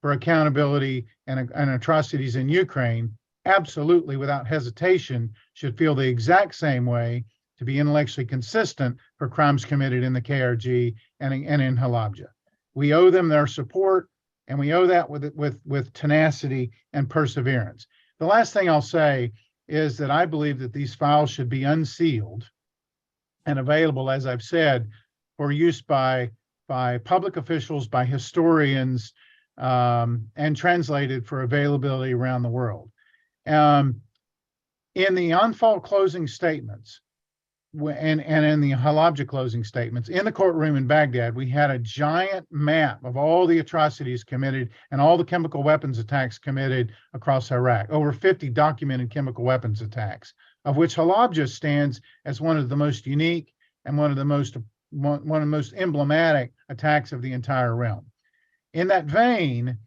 L: for accountability and atrocities in Ukraine, absolutely without hesitation should feel the exact same way to be intellectually consistent for crimes committed in the KRG and in Halabja. We owe them their support, and we owe that with tenacity and perseverance. The last thing I'll say is that I believe that these files should be unsealed and available, as I've said, for use by public officials, by historians, and translated for availability around the world. In the Anfal closing statements, and in the Halabja closing statements, in the courtroom in Baghdad, we had a giant map of all the atrocities committed and all the chemical weapons attacks committed across Iraq, over 50 documented chemical weapons attacks, of which Halabja stands as one of the most unique and one of the most emblematic attacks of the entire realm. In that vein,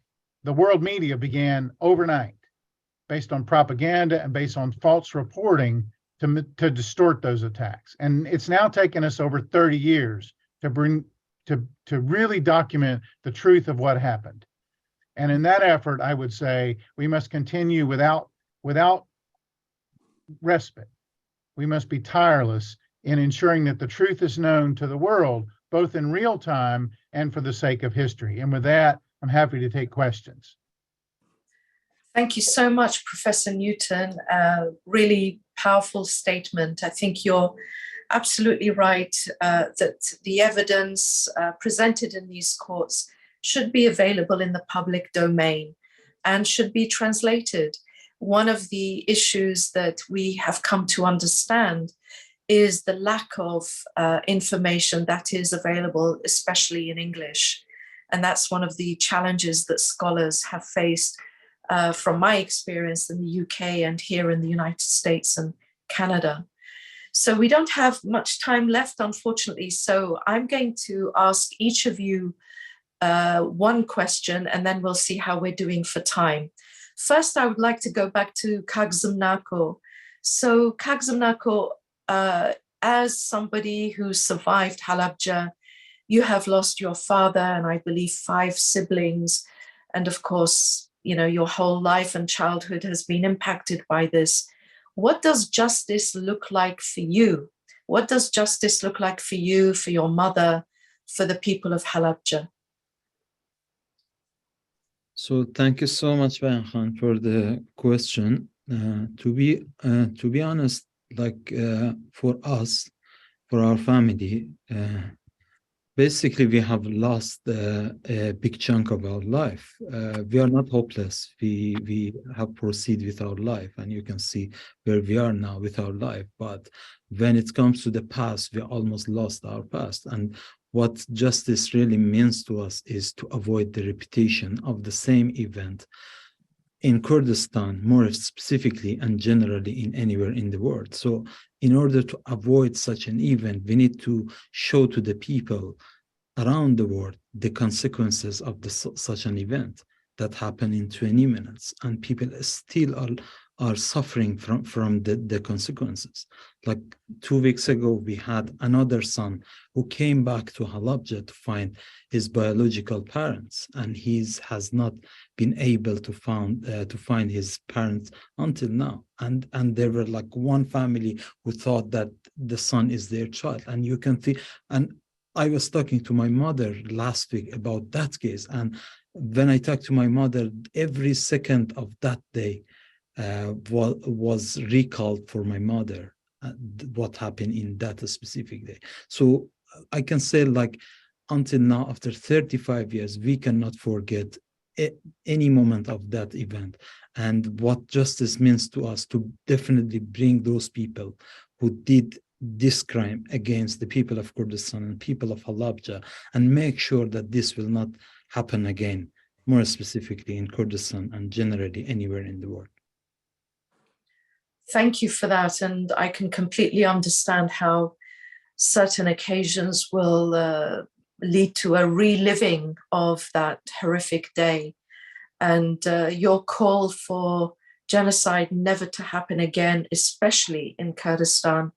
L: the world media began overnight, based on propaganda and based on false reporting, to distort those attacks. And it's now taken us over 30 years to really document the truth of what happened. And in that effort, I would say we must continue without respite. We must be tireless in ensuring that the truth is known to the world, both in real time and for the sake of history. And with that, I'm happy to take questions.
A: Thank you so much, Professor Newton. Really powerful statement. I think you're absolutely right that the evidence presented in these courts should be available in the public domain and should be translated. One of the issues that we have come to understand is the lack of information that is available, especially in English. And that's one of the challenges that scholars have faced from my experience in the UK and here in the United States and Canada. So we don't have much time left, unfortunately. So I'm going to ask each of you one question, and then we'll see how we're doing for time. First, I would like to go back to Kagzumnako. So Kagzumnako, as somebody who survived Halabja, you have lost your father and I believe 5 siblings. And of course, you know, your whole life and childhood has been impacted by this. What does justice look like for you? What does justice look like for you, for your mother, for the people of Halabja?
C: So thank you so much, Bayan Khan, for the question. To be honest, like for us, for our family, Basically, we have lost a big chunk of our life. We are not hopeless. We have proceeded with our life, and you can see where we are now with our life. But when it comes to the past, we almost lost our past. And what justice really means to us is to avoid the repetition of the same event in Kurdistan, more specifically and generally in anywhere in the world. So in order to avoid such an event, we need to show to the people around the world the consequences of such an event that happened in 20 minutes, and people still are suffering from the consequences. Like 2 weeks ago, we had another son who came back to Halabja to find his biological parents, and he has not been able to find his parents until now. And there were like one family who thought that the son is their child, and you can see. And I was talking to my mother last week about that case, and when I talked to my mother, every second of that day was recalled for my mother, what happened in that specific day. So I can say, like, until now, after 35 years, we cannot forget any moment of that event. And what justice means to us, to definitely bring those people who did this crime against the people of Kurdistan and people of Halabja, and make sure that this will not happen again, more specifically in Kurdistan and generally anywhere in the world.
A: Thank you for that. And I can completely understand how certain occasions will lead to a reliving of that horrific day. And your call for genocide never to happen again, especially in Kurdistan,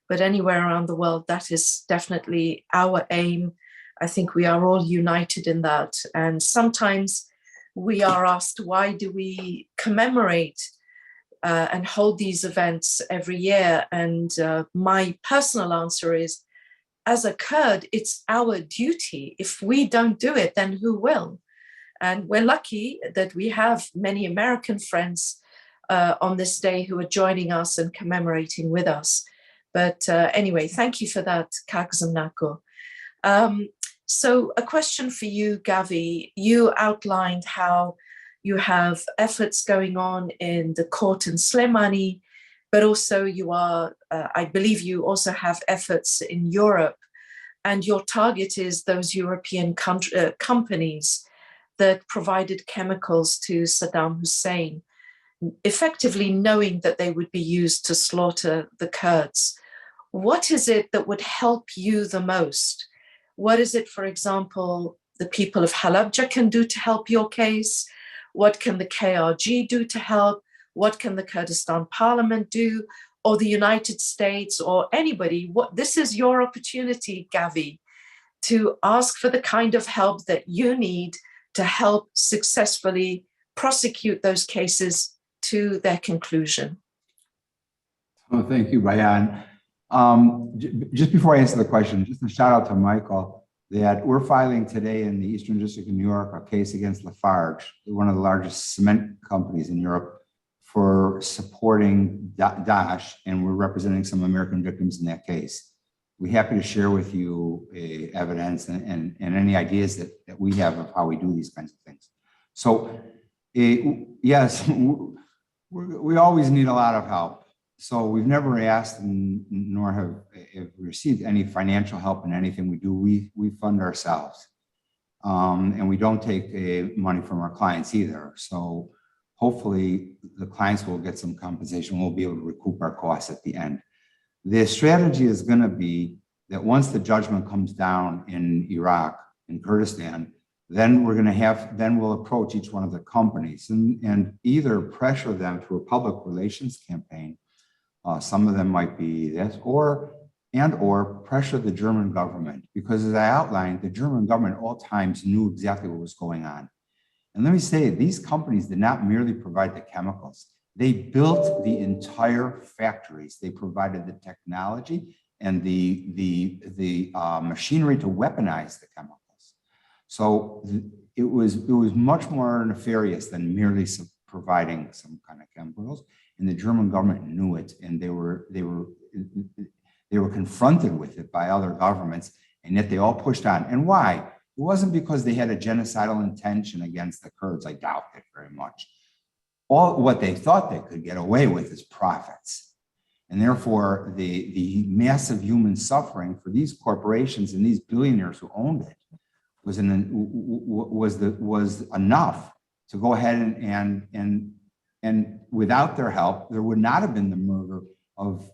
A: but anywhere around the world, that is definitely our aim. I think we are all united in that. And sometimes we are asked, why do we commemorate and hold these events every year? And my personal answer is, as a Kurd, it's our duty. If we don't do it, then who will? And we're lucky that we have many American friends on this day who are joining us and commemorating with us. But anyway, thank you for that, Kakzamnako. So a question for you, Gavi. You outlined how you have efforts going on in the court in Slemani, but also you are, I believe you also have efforts in Europe, and your target is those European companies that provided chemicals to Saddam Hussein, effectively knowing that they would be used to slaughter the Kurds. What is it that would help you the most? What is it, for example, the people of Halabja can do to help your case? What can the KRG do to help? What can the Kurdistan Parliament do, or the United States, or anybody? This is your opportunity, Gavi, to ask for the kind of help that you need to help successfully prosecute those cases to their conclusion.
K: Oh, thank you, Bayan. Just before I answer the question, just a shout out to Michael that we're filing today in the Eastern District of New York a case against Lafarge, one of the largest cement companies in Europe, for supporting Daesh, and we're representing some American victims in that case. We're happy to share with you evidence and any ideas that we have of how we do these kinds of things. So yes, we always need a lot of help. So we've never asked nor have received any financial help in anything we do. We fund ourselves, and we don't take money from our clients either. So hopefully the clients will get some compensation. We'll be able to recoup our costs at the end. The strategy is going to be that once the judgment comes down in Iraq, in Kurdistan, then we'll approach each one of the companies and either pressure them through a public relations campaign. Some of them might be this, or pressure the German government, because as I outlined, the German government at all times knew exactly what was going on. And let me say, these companies did not merely provide the chemicals. They built the entire factories. They provided the technology and the machinery to weaponize the chemicals. So it was much more nefarious than merely providing some kind of chemicals. And the German government knew it, and they were confronted with it by other governments, and yet they all pushed on. And why? It wasn't because they had a genocidal intention against the Kurds. I doubt it very much. All what they thought they could get away with is profits. And therefore, the massive human suffering for these corporations and these billionaires who owned it was enough to go ahead and without their help, there would not have been the murder of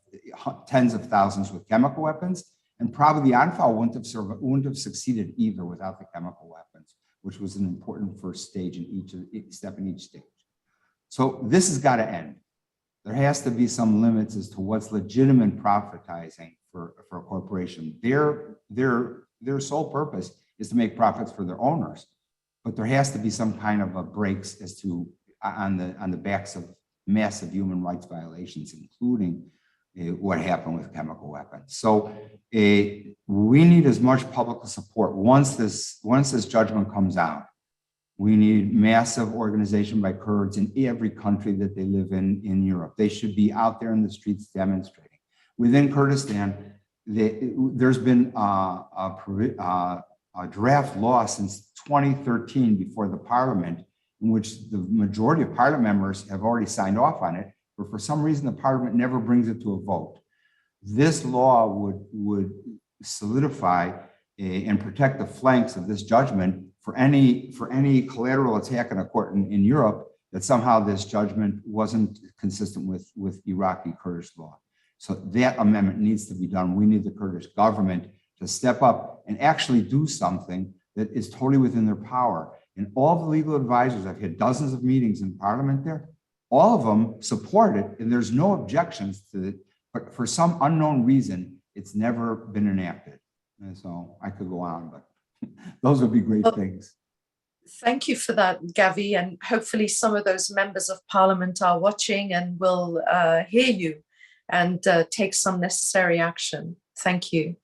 K: tens of thousands with chemical weapons, and probably the Anfal wouldn't have succeeded either without the chemical weapons, which was an important first stage in each stage. So this has got to end. There has to be some limits as to what's legitimate profitizing for a corporation. Their sole purpose is to make profits for their owners, but there has to be some kind of a brakes as to on the backs of massive human rights violations, including what happened with chemical weapons. So we need as much public support once this judgment comes out. We need massive organization by Kurds in every country that they live in Europe. They should be out there in the streets demonstrating. Within Kurdistan, there's been a draft law since 2013 before the parliament, in which the majority of parliament members have already signed off on it, but for some reason the parliament never brings it to a vote. This law would solidify and protect the flanks of this judgment for any collateral attack in a court in Europe that somehow this judgment wasn't consistent with Iraqi Kurdish law. So that amendment needs to be done. We need the Kurdish government to step up and actually do something that is totally within their power. And all the legal advisors, I've had dozens of meetings in parliament there, all of them support it, and there's no objections to it, but for some unknown reason, it's never been enacted. And so I could go on, but those would be great things.
A: Thank you for that, Gavi, and hopefully some of those members of parliament are watching and will hear you and take some necessary action. Thank you.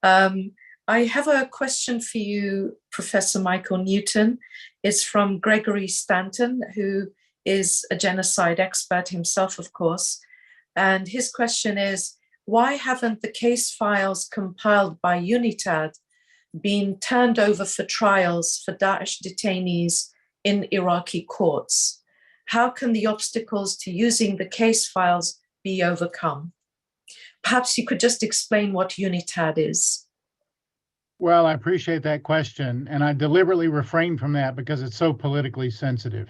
A: I have a question for you, Professor Michael Newton. It's from Gregory Stanton, who is a genocide expert himself, of course. And his question is, why haven't the case files compiled by UNITAD been turned over for trials for Daesh detainees in Iraqi courts? How can the obstacles to using the case files be overcome? Perhaps you could just explain what UNITAD is.
L: Well, I appreciate that question, and I deliberately refrained from that because it's so politically sensitive.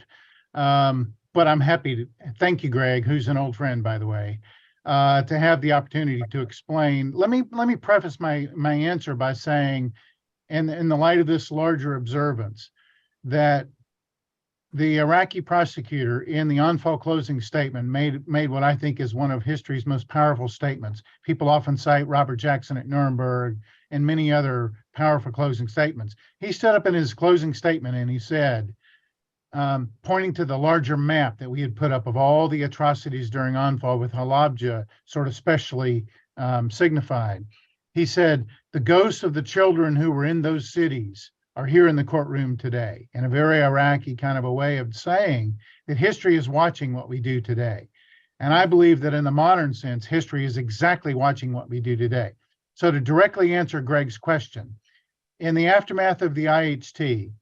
L: But I'm happy to thank you, Greg, who's an old friend, by the way, to have the opportunity to explain. Let me preface my answer by saying, in the light of this larger observance, that the Iraqi prosecutor in the Anfal closing statement made what I think is one of history's most powerful statements. People often cite Robert Jackson at Nuremberg and many other powerful closing statements. He stood up in his closing statement and he said, pointing to the larger map that we had put up of all the atrocities during Anfal with Halabja sort of specially signified, he said, the ghosts of the children who were in those cities are here in the courtroom today, in a very Iraqi kind of a way of saying that history is watching what we do today. And I believe that in the modern sense, history is exactly watching what we do today. So to directly answer Greg's question, in the aftermath of the IHT,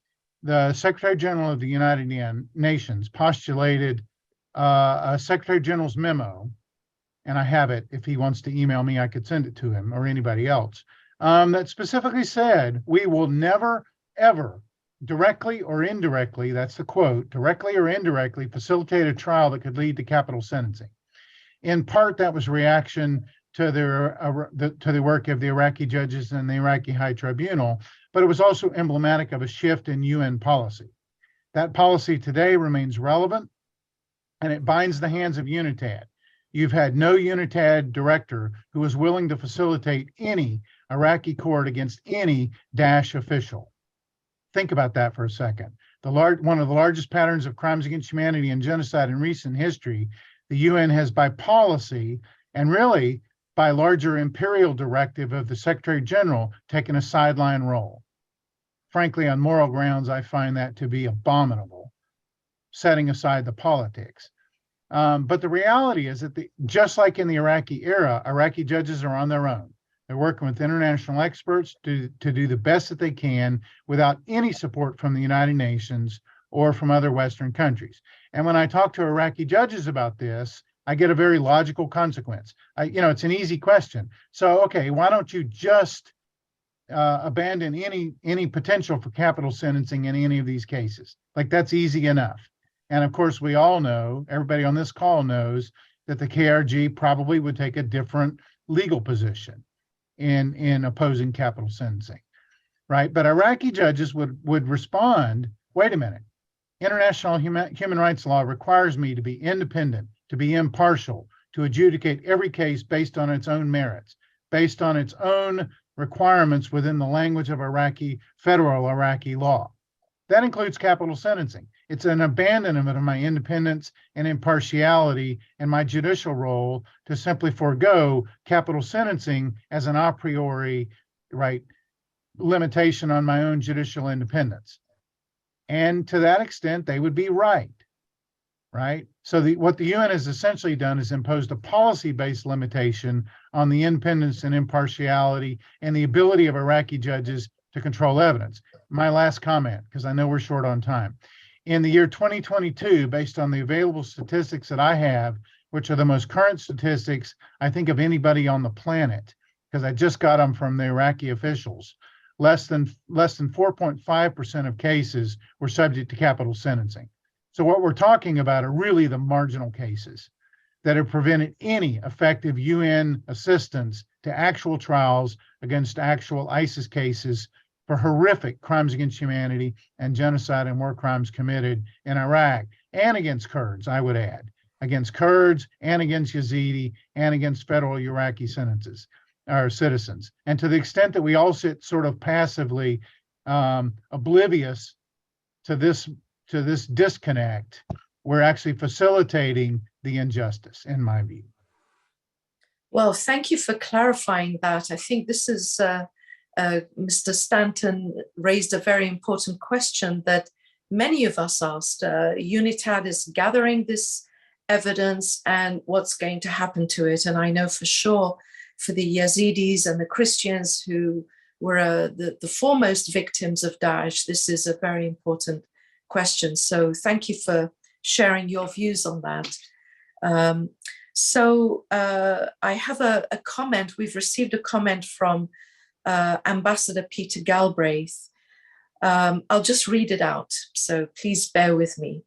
L: the Secretary General of the United Nations postulated a Secretary General's memo, and I have it. If he wants to email me, I could send it to him or anybody else, that specifically said, we will never, ever, directly or indirectly, that's the quote, directly or indirectly facilitate a trial that could lead to capital sentencing. In part, that was reaction to the work of the Iraqi judges and the Iraqi High Tribunal, but it was also emblematic of a shift in UN policy. That policy today remains relevant, and it binds the hands of UNITAD. You've had no UNITAD director who is willing to facilitate any Iraqi court against any Daesh official. Think about that for a second. One of the largest patterns of crimes against humanity and genocide in recent history, the UN has, by policy and really by larger imperial directive of the Secretary General, taken a sideline role. Frankly, on moral grounds, I find that to be abominable, setting aside the politics. But the reality is that just like in the Iraqi era, Iraqi judges are on their own. They're working with international experts to do the best that they can without any support from the United Nations or from other Western countries. And when I talk to Iraqi judges about this, I get a very logical consequence. It's an easy question. So, okay, why don't you just abandon any potential for capital sentencing in any of these cases? Like, that's easy enough. And of course, we all know, everybody on this call knows, that the KRG probably would take a different legal position in opposing capital sentencing, right? But Iraqi judges would respond, wait a minute, international human rights law requires me to be independent, to be impartial, to adjudicate every case based on its own merits, based on its own requirements within the language of federal Iraqi law. That includes capital sentencing. It's an abandonment of my independence and impartiality and my judicial role to simply forego capital sentencing as an a priori, right, limitation on my own judicial independence. And to that extent, they would be right? So what the UN has essentially done is imposed a policy-based limitation on the independence and impartiality and the ability of Iraqi judges to control evidence. My last comment, because I know we're short on time. In the year 2022, based on the available statistics that I have, which are the most current statistics, I think, of anybody on the planet, because I just got them from the Iraqi officials, less than 4.5% of cases were subject to capital sentencing. So what we're talking about are really the marginal cases that have prevented any effective UN assistance to actual trials against actual ISIS cases for horrific crimes against humanity and genocide and war crimes committed in Iraq, and against Kurds, I would add, against Kurds and against Yazidi and against federal Iraqi citizens. And to the extent that we all sit sort of passively oblivious to this disconnect, we're actually facilitating the injustice, in my view.
A: Well, thank you for clarifying that. I think this is Mr. Stanton raised a very important question that many of us asked. UNITAD is gathering this evidence and what's going to happen to it. And I know for sure for the Yazidis and the Christians who were the foremost victims of Daesh, this is a very important question. So thank you for sharing your views on that. I have a comment. We've received a comment from Ambassador Peter Galbraith. I'll just read it out, so please bear with me.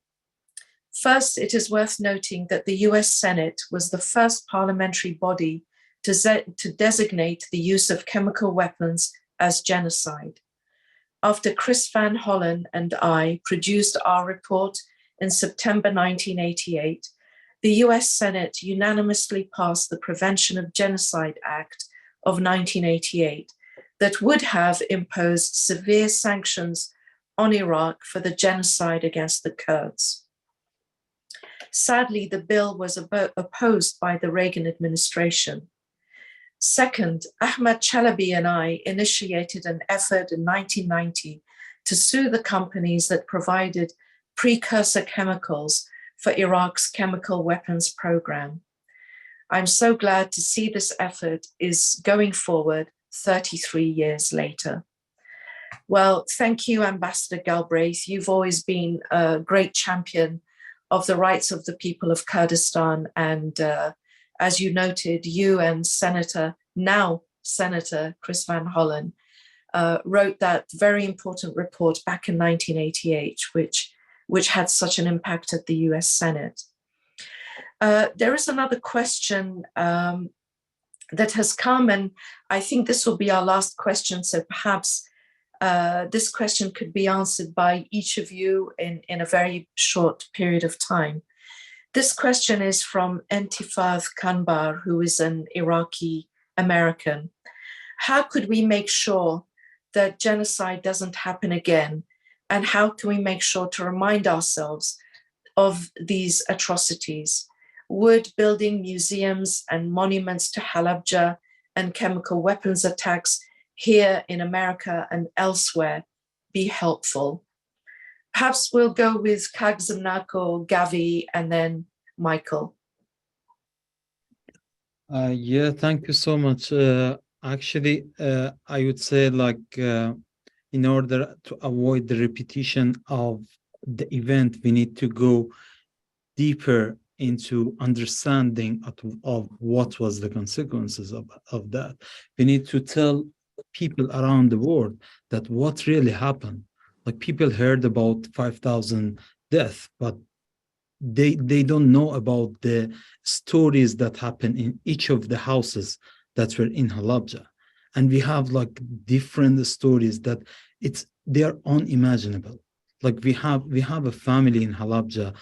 A: First, it is worth noting that the US Senate was the first parliamentary body to designate the use of chemical weapons as genocide. After Chris Van Hollen and I produced our report in September 1988, the US Senate unanimously passed the Prevention of Genocide Act of 1988 that would have imposed severe sanctions on Iraq for the genocide against the Kurds. Sadly, the bill was opposed by the Reagan administration. Second, Ahmad Chalabi and I initiated an effort in 1990 to sue the companies that provided precursor chemicals for Iraq's chemical weapons program. I'm so glad to see this effort is going forward 33 years later. Well, thank you, Ambassador Galbraith. You've always been a great champion of the rights of the people of Kurdistan. And as you noted, you and now Senator Chris Van Hollen wrote that very important report back in 1988, which had such an impact at the US Senate. There is another question that has come, and I think this will be our last question, so perhaps this question could be answered by each of you in a very short period of time. This question is from Entifaz Kanbar, who is an Iraqi American. How could we make sure that genocide doesn't happen again? And how can we make sure to remind ourselves of these atrocities? Would building museums and monuments to Halabja and chemical weapons attacks here in America and elsewhere be helpful? Perhaps we'll go with Kagzamnako, Gavi, and then Michael.
C: Yeah, thank you so much. Actually, I would say in order to avoid the repetition of the event, we need to go deeper into understanding of what was the consequences of that. We need to tell people around the world that what really happened. Like people heard about 5,000 deaths, but they don't know about the stories that happen in each of the houses that were in Halabja. And we have like different stories that they are unimaginable. Like we have a family in Halabja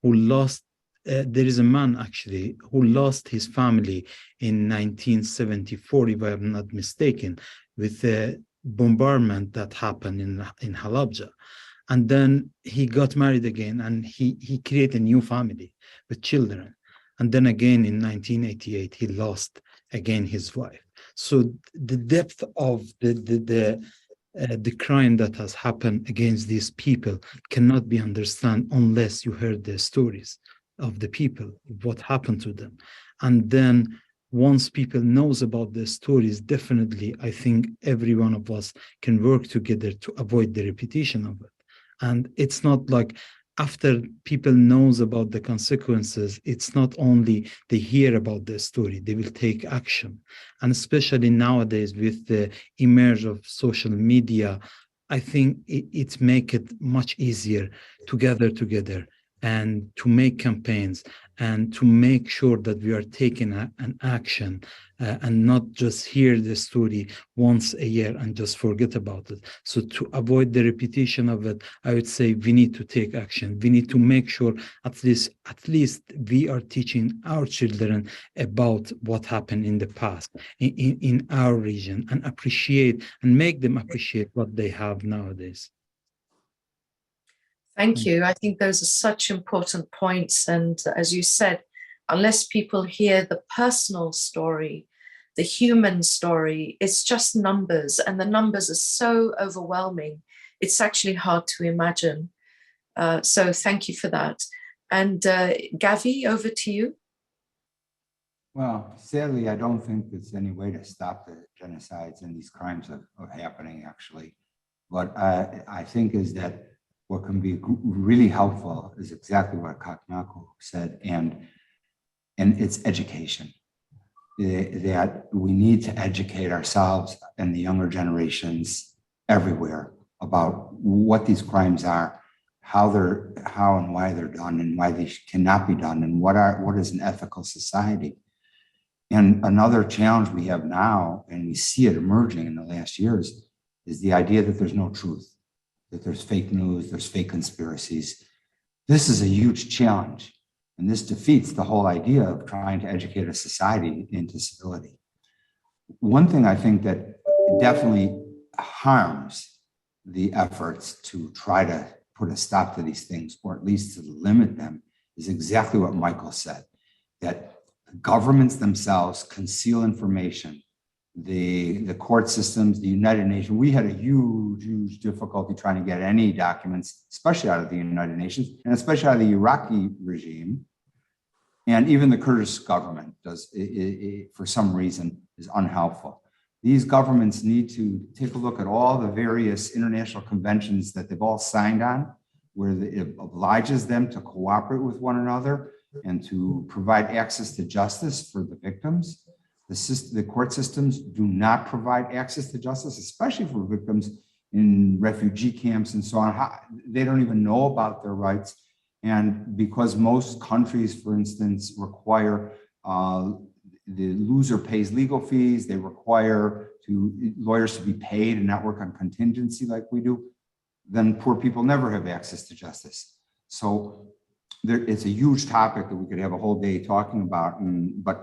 C: who lost there is a man actually who lost his family in 1974, if I'm not mistaken, with a bombardment that happened in Halabja. And then he got married again and he created a new family with children. And then again in 1988, he lost again his wife. So the depth of the crime that has happened against these people cannot be understood unless you heard the stories of the people, what happened to them. And then once people knows about the stories, definitely I think every one of us can work together to avoid the repetition of it. And it's not like after people knows about the consequences, it's not only they hear about the story, they will take action. And especially nowadays with the emerge of social media, I think it make it much easier to gather together and to make campaigns and to make sure that we are taking an action and not just hear the story once a year and just forget about it. So to avoid the repetition of it, I would say we need to take action. We need to make sure at least we are teaching our children about what happened in the past in our region and appreciate and make them appreciate what they have nowadays.
A: Thank you. I think those are such important points. And as you said, unless people hear the personal story, the human story, it's just numbers. And the numbers are so overwhelming. It's actually hard to imagine. So thank you for that. And Gavi, over to you.
K: Well, sadly, I don't think there's any way to stop the genocides and these crimes of happening, actually. What I think is that what can be really helpful is exactly what Kaknaku said, and it's education. That we need to educate ourselves and the younger generations everywhere about what these crimes are, how and why they're done, and why they cannot be done, and what is an ethical society. And another challenge we have now, and we see it emerging in the last years, is the idea that there's no truth, that there's fake news, there's fake conspiracies. This is a huge challenge, and this defeats the whole idea of trying to educate a society into civility. One thing I think that definitely harms the efforts to try to put a stop to these things, or at least to limit them, is exactly what Michael said, that governments themselves conceal information. The court systems, the United Nations, we had a huge difficulty trying to get any documents, especially out of the United Nations, and especially out of the Iraqi regime. And even the Kurdish government does, for some reason, is unhelpful. These governments need to take a look at all the various international conventions that they've all signed on, where it obliges them to cooperate with one another and to provide access to justice for the victims. The court systems do not provide access to justice, especially for victims in refugee camps and so on. They don't even know about their rights. And because most countries, for instance, require the loser pays legal fees, they require lawyers to be paid and not work on contingency like we do, then poor people never have access to justice. So it's a huge topic that we could have a whole day talking about, but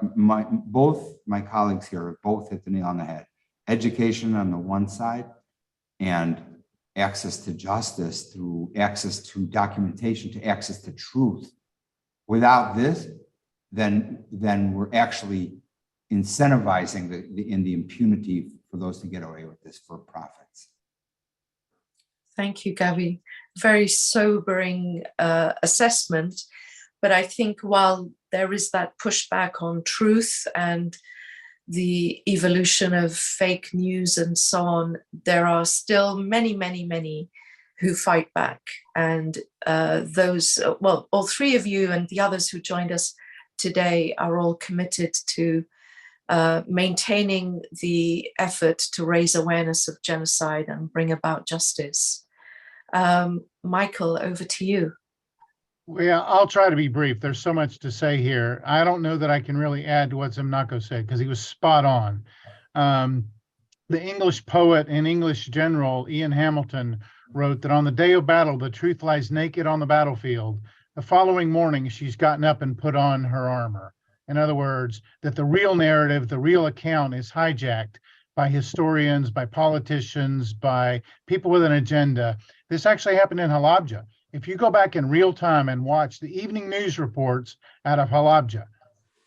K: both my colleagues here have both hit the nail on the head. Education on the one side and access to justice through access to documentation, to access to truth. Without this, then we're actually incentivizing the impunity for those to get away with this for profits.
A: Thank you, Gavi. Very sobering assessment. But I think while there is that pushback on truth and the evolution of fake news and so on, there are still many, many, many who fight back. And all three of you and the others who joined us today are all committed to maintaining the effort to raise awareness of genocide and bring about justice. Michael, over to you.
L: Well, I'll try to be brief. There's so much to say here. I don't know that I can really add to what Zemnako said because he was spot on. The English poet and English general Ian Hamilton wrote that on the day of battle, the truth lies naked on the battlefield. The following morning, she's gotten up and put on her armor. In other words, that the real narrative, the real account is hijacked by historians, by politicians, by people with an agenda. This actually happened in Halabja. If you go back in real time and watch the evening news reports out of Halabja,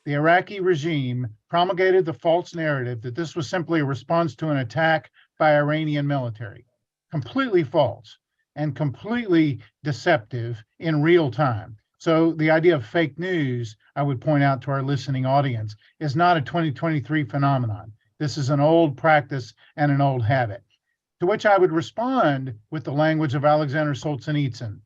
L: the Iraqi regime promulgated the false narrative that this was simply a response to an attack by Iranian military. Completely false and completely deceptive in real time. So the idea of fake news, I would point out to our listening audience, is not a 2023 phenomenon. This is an old practice and an old habit. To which I would respond with the language of Alexander Solzhenitsyn,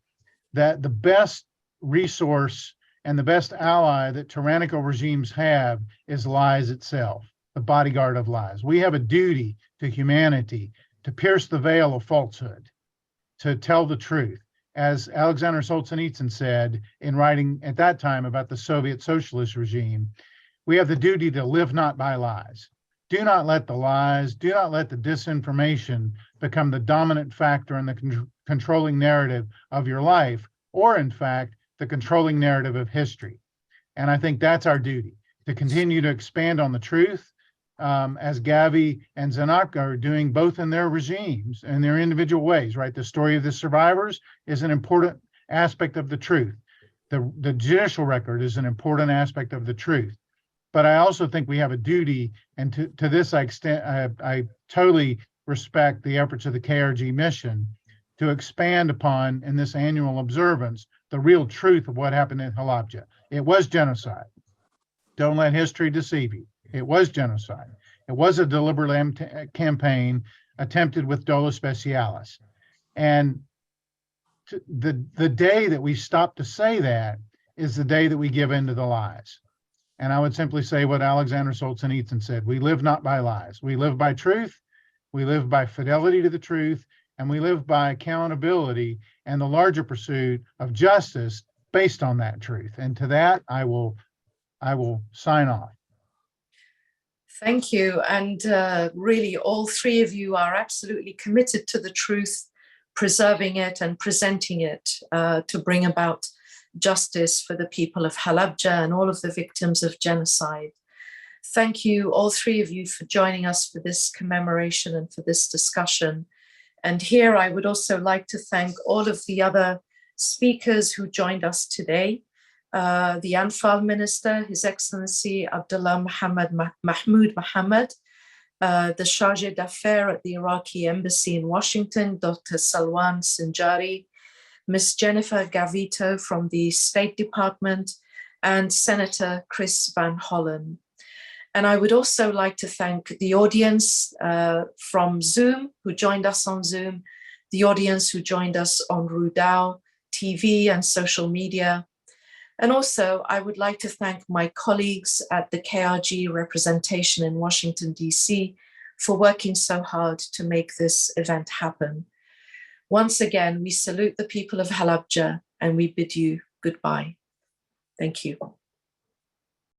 L: that the best resource and the best ally that tyrannical regimes have is lies itself, the bodyguard of lies. We have a duty to humanity to pierce the veil of falsehood, to tell the truth. As Alexander Solzhenitsyn said in writing at that time about the Soviet socialist regime, we have the duty to live not by lies. Do not let the lies, do not let the disinformation become the dominant factor in the controlling narrative of your life, or in fact, the controlling narrative of history. And I think that's our duty, to continue to expand on the truth, as Gavi and Zemnako are doing both in their regimes and their individual ways, right? The story of the survivors is an important aspect of the truth. The judicial record is an important aspect of the truth. But I also think we have a duty, and to this extent, I totally respect the efforts of the KRG mission to expand upon, in this annual observance, the real truth of what happened in Halabja. It was genocide. Don't let history deceive you. It was genocide. It was a deliberate campaign attempted with dolo specialis. And the day that we stop to say that is the day that we give in to the lies. And I would simply say what Alexander Solzhenitsyn said: we live not by lies. We live by truth. We live by fidelity to the truth, and we live by accountability and the larger pursuit of justice based on that truth. And to that, I will sign off.
A: Thank you. And really, all three of you are absolutely committed to the truth, preserving it and presenting it to bring about justice for the people of Halabja and all of the victims of genocide. Thank you, all three of you, for joining us for this commemoration and for this discussion. And here I would also like to thank all of the other speakers who joined us today. The Anfal Minister, His Excellency Abdullah Mahmoud Mohammed, the Chargé d'Affaires at the Iraqi Embassy in Washington, Dr. Salwan Sinjari, Ms. Jennifer Gavito from the State Department, and Senator Chris Van Hollen. And I would also like to thank the audience from Zoom, who joined us on Zoom, the audience who joined us on Rudao TV and social media. And also, I would like to thank my colleagues at the KRG representation in Washington, DC, for working so hard to make this event happen. Once again, we salute the people of Halabja and we bid you goodbye. Thank you.